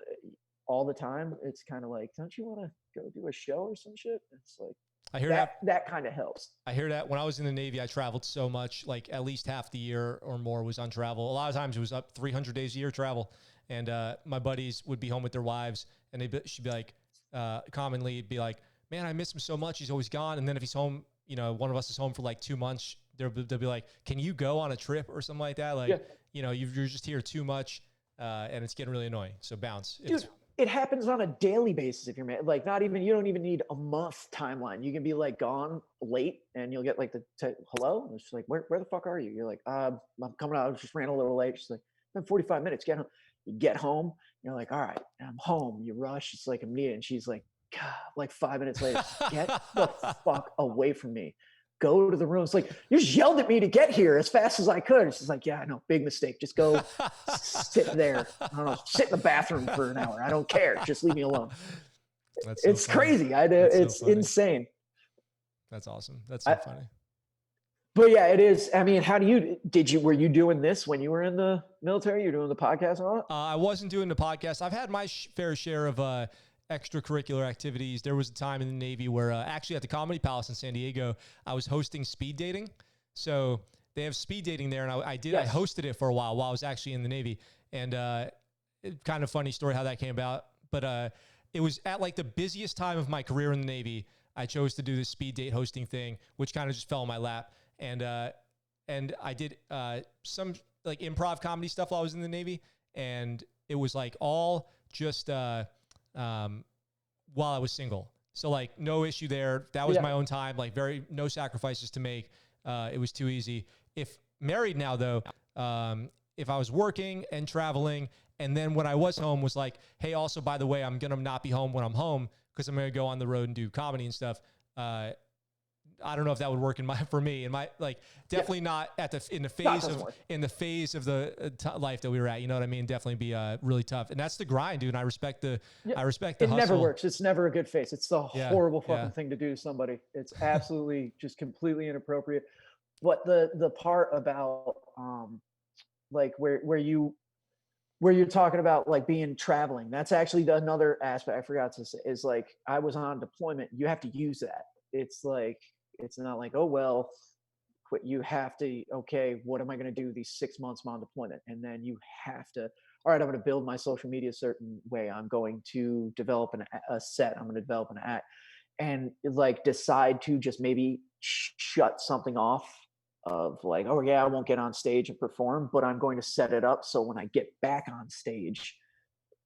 all the time, it's kind of like, don't you want to go do a show or some shit? It's like, I hear that kind of helps. I hear that. When I was in the Navy, I traveled so much, like at least half the year or more was on travel. A lot of times it was up 300 days a year travel. And my buddies would be home with their wives and she'd be like, commonly be like, man, I miss him so much. He's always gone. And then if he's home, one of us is home for like 2 months, they'll be like, can you go on a trip or something like that? Like, you're just here too much and it's getting really annoying. So bounce. Dude, it happens on a daily basis if you're like, you don't even need a month timeline. You can be like gone late and you'll get like hello. And it's like, where the fuck are you? You're like, I'm coming out. I just ran a little late. She's like, been 45 minutes, get home. You get home, you're like, all right, I'm home. You rush, it's like immediate. And she's like, God, like 5 minutes later, get the fuck away from me. Go to the room. It's like, you just yelled at me to get here as fast as I could. She's like, yeah, I know, big mistake. Just go sit there. I don't know, sit in the bathroom for an hour. I don't care. Just leave me alone. It's crazy. It's insane. That's awesome. That's so funny. But yeah, it is. I mean, were you doing this when you were in the military? You're doing the podcast and all that? I wasn't doing the podcast. I've had my fair share of extracurricular activities. There was a time in the Navy where actually at the Comedy Palace in San Diego, I was hosting speed dating. So they have speed dating there. And I hosted it for a while I was actually in the Navy. And kind of funny story how that came about. But it was at like the busiest time of my career in the Navy. I chose to do this speed date hosting thing, which kind of just fell in my lap. And I did some like improv comedy stuff while I was in the Navy. And it was like all just while I was single. So like no issue there. That was my own time, like no sacrifices to make. It was too easy. If married now though, if I was working and traveling and then when I was home was like, hey, also, by the way, I'm going to not be home when I'm home because I'm going to go on the road and do comedy and stuff. I don't know if that would work for me. Definitely not in the phase of the life that we were at. You know what I mean? Definitely be really tough. And that's the grind, dude. And I respect the hustle. It never works. It's never a good face. It's the horrible fucking thing to do to somebody. It's absolutely just completely inappropriate. But the part about like where you're talking about like being traveling, that's actually another aspect I forgot to say is like I was on deployment. You have to use that. It's like, it's not like, oh, well, quit. You have to, okay, what am I going to do these 6 months I'm on deployment? And then you have to, all right, I'm going to build my social media a certain way. I'm going to develop a set. I'm going to develop an act and like decide to just maybe shut something off of like, oh yeah, I won't get on stage and perform, but I'm going to set it up. So when I get back on stage,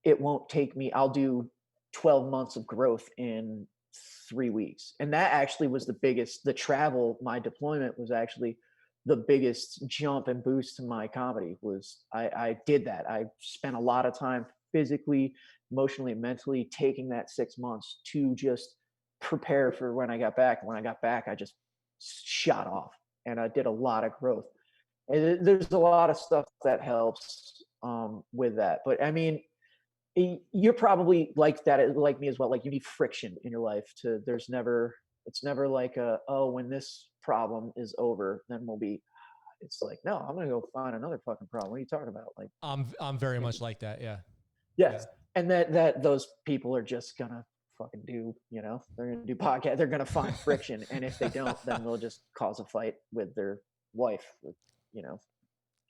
it won't take me, I'll do 12 months of growth in 3 weeks. And that actually was my deployment was actually the biggest jump and boost to my comedy was I did that. I spent a lot of time physically, emotionally, and mentally taking that 6 months to just prepare for when I got back. When I got back, I just shot off and I did a lot of growth. And there's a lot of stuff that helps with that. But I mean, you're probably like that, like me as well. Like you need friction in your life it's never like when this problem is over, then it's like, no, I'm going to go find another fucking problem. What are you talking about? Like, I'm very much like that. Yeah. Yes. Yeah. And that those people are just going to fucking do, they're going to do podcast. They're going to find friction. And if they don't, then they'll just cause a fight with their wife,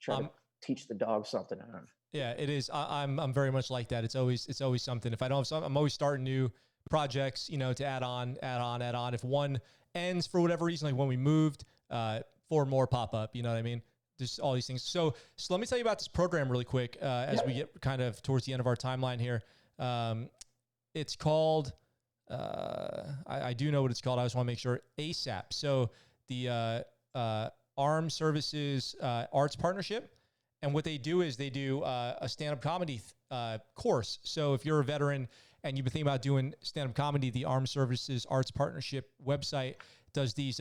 try to teach the dog something. I don't know. Yeah, it is. I'm very much like that. It's always something. If I don't have something, I'm always starting new projects, to add on. If one ends for whatever reason, like when we moved, 4 more pop up, you know what I mean? Just all these things. So let me tell you about this program really quick, as we get kind of towards the end of our timeline here. It's called, I do know what it's called. I just want to make sure, ASAP. So the Armed Services Arts Partnership. And what they do is they do a stand-up comedy course. So if you're a veteran and you've been thinking about doing stand-up comedy, the Armed Services Arts Partnership website does these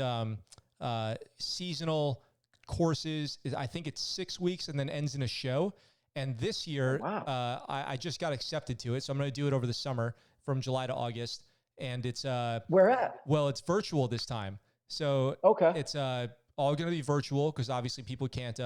seasonal courses. I think it's 6 weeks and then ends in a show. And this year, I just got accepted to it. So I'm going to do it over the summer from July to August. And it's where at? Well, it's virtual this time. So it's all going to be virtual because obviously people can't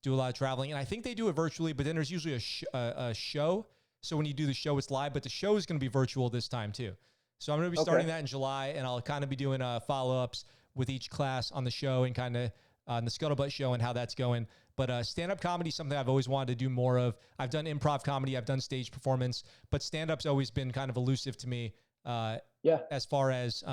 do a lot of traveling. And I think they do it virtually, but then there's usually a show. So when you do the show, it's live, but the show is going to be virtual this time too. So I'm going to be starting that in July, and I'll kind of be doing follow-ups with each class on the show and kind of on the Scuttlebutt show and how that's going. But stand-up comedy is something I've always wanted to do more of. I've done improv comedy. I've done stage performance, but stand-up's always been kind of elusive to me as far as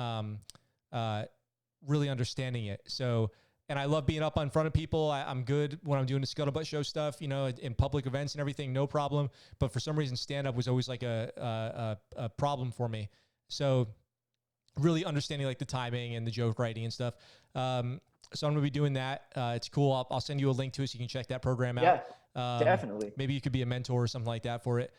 really understanding it. So, and I love being up in front of people. I'm good when I'm doing the Scuttlebutt show stuff, you know, in public events and everything, no problem. But for some reason, stand-up was always like a problem for me. So really understanding like the timing and the joke writing and stuff. So I'm going to be doing that. It's cool. I'll send you a link to it so you can check that program out. Yeah, definitely. Maybe you could be a mentor or something like that for it.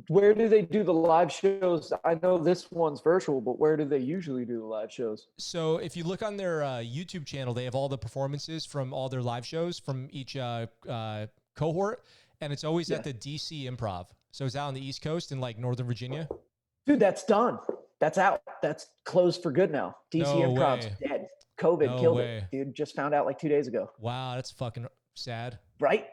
Where do they do the live shows? I know this one's virtual, but where do they usually do the live shows? So if you look on their YouTube channel, they have all the performances from all their live shows from each cohort. And it's always at the DC Improv. So it's out on the East Coast in like Northern Virginia. Dude, that's done. That's out. That's closed for good now. DC Improv's dead. COVID killed it. Dude, just found out like 2 days ago. Wow, that's fucking sad. Right?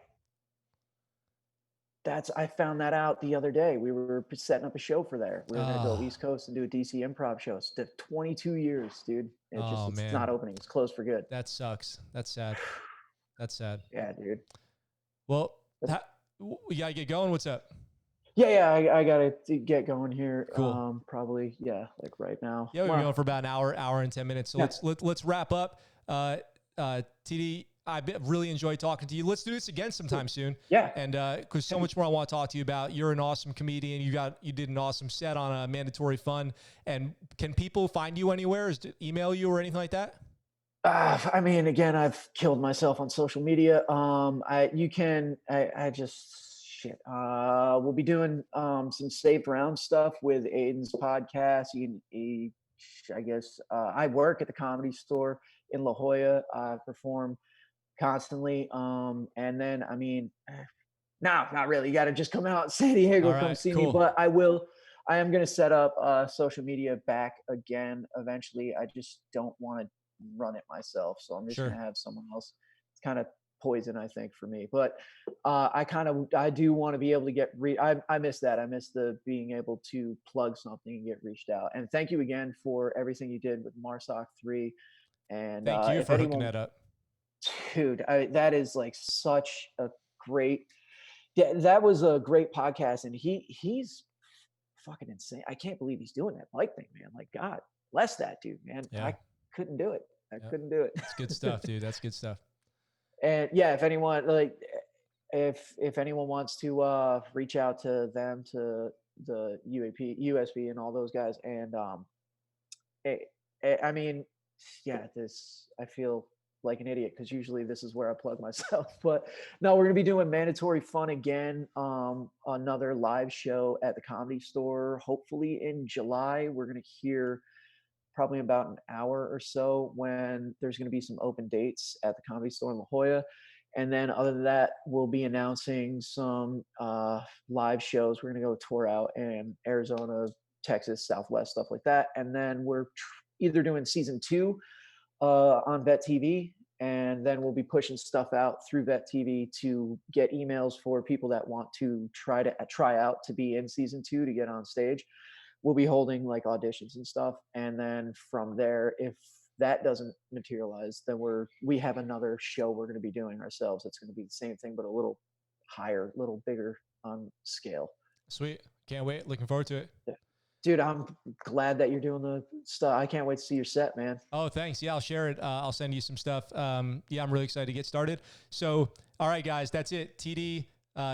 I found that out the other day. We were setting up a show for there. We were going to go East Coast and do a DC Improv show. It's 22 years, dude. It's not opening. It's closed for good. That sucks. That's sad. That's sad. Yeah, dude. Well, you gotta get going. What's up? Yeah, I gotta get going here. Cool. Probably, like right now. Yeah, we've been going for about an hour and 10 minutes. So let's wrap up. TD, I really enjoyed talking to you. Let's do this again sometime soon. Yeah. And because so much more I want to talk to you about. You're an awesome comedian. You did an awesome set on Mandatory Fun. And can people find you anywhere? Email you or anything like that? I mean, again, I've killed myself on social media. We'll be doing some saved round stuff with Aiden's podcast. I work at the Comedy Store in La Jolla. I perform constantly. And then, I mean, no, not really. You got to just come out San Diego, come see me. But I am going to set up social media back again eventually. I just don't want to run it myself. So I'm just going to have someone else. It's kind of poison, I think, for me. But I do want to be able to get I miss that. I miss the being able to plug something and get reached out. And thank you again for everything you did with Marsoc 3. And thank you for hooking that up. Dude, that is like such a great, that was a great podcast. And he's fucking insane. I can't believe he's doing that bike thing, man. Like, God bless that dude, man. Yeah. I couldn't do it. I couldn't do it. That's good stuff, dude. That's good stuff. And yeah, if anyone if anyone wants to reach out to them, to the USB and all those guys, and I mean, I feel like an idiot because usually this is where I plug myself. But no, we're gonna be doing Mandatory Fun again, another live show at the Comedy Store, hopefully in July. We're gonna hear probably about an hour or so when there's going to be some open dates at the Comedy Store in La Jolla. And then other than that, we'll be announcing some live shows. We're going to go tour out in Arizona, Texas, Southwest, stuff like that. And then we're either doing season 2 on Vet TV, and then we'll be pushing stuff out through Vet TV to get emails for people that want to try out to be in season 2 to get on stage. We'll be holding like auditions and stuff. And then from there, if that doesn't materialize, then we have another show we're going to be doing ourselves. It's going to be the same thing, but a little higher, a little bigger on scale. Sweet. Can't wait. Looking forward to it. Yeah. Dude, I'm glad that you're doing the stuff. I can't wait to see your set, man. Oh, thanks. Yeah, I'll share it. I'll send you some stuff. I'm really excited to get started. So, all right, guys, that's it. TD,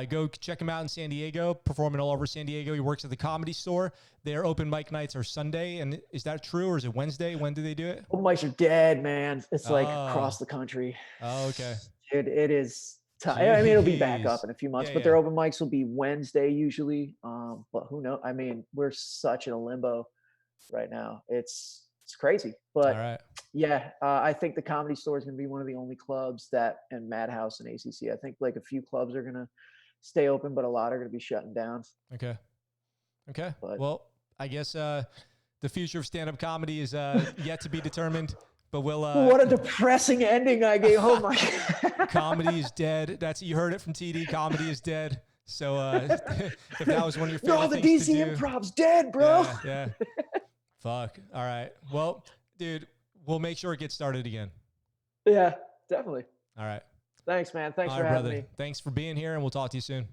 Go check him out in San Diego, performing all over San Diego. He works at the Comedy Store. Their open mic nights are Sunday. And is that true, or is it Wednesday? When do they do it? Open mics are dead, man. It's like across the country. Oh, okay. It is. I mean, it'll be back Jeez. up in a few months, Yeah, but yeah. their open mics will be Wednesday usually. But who knows? I mean, we're such in a limbo right now. It's crazy. But All right. yeah, I think the Comedy Store is going to be one of the only clubs that, and Madhouse and ACC. I think like a few clubs are going to stay open, but a lot are going to be shutting down. Okay. But, well, I guess the future of stand-up comedy is yet to be determined. But we'll. What a depressing ending I gave. Oh my God. Comedy is dead. You heard it from TD. Comedy is dead. So if that was one of your favorite the things DC to do, Improv's dead, bro. Yeah. Fuck. All right. Well, dude, we'll make sure it gets started again. Yeah, definitely. All right. Thanks, man. Thanks for having me. Thanks for being here, and we'll talk to you soon.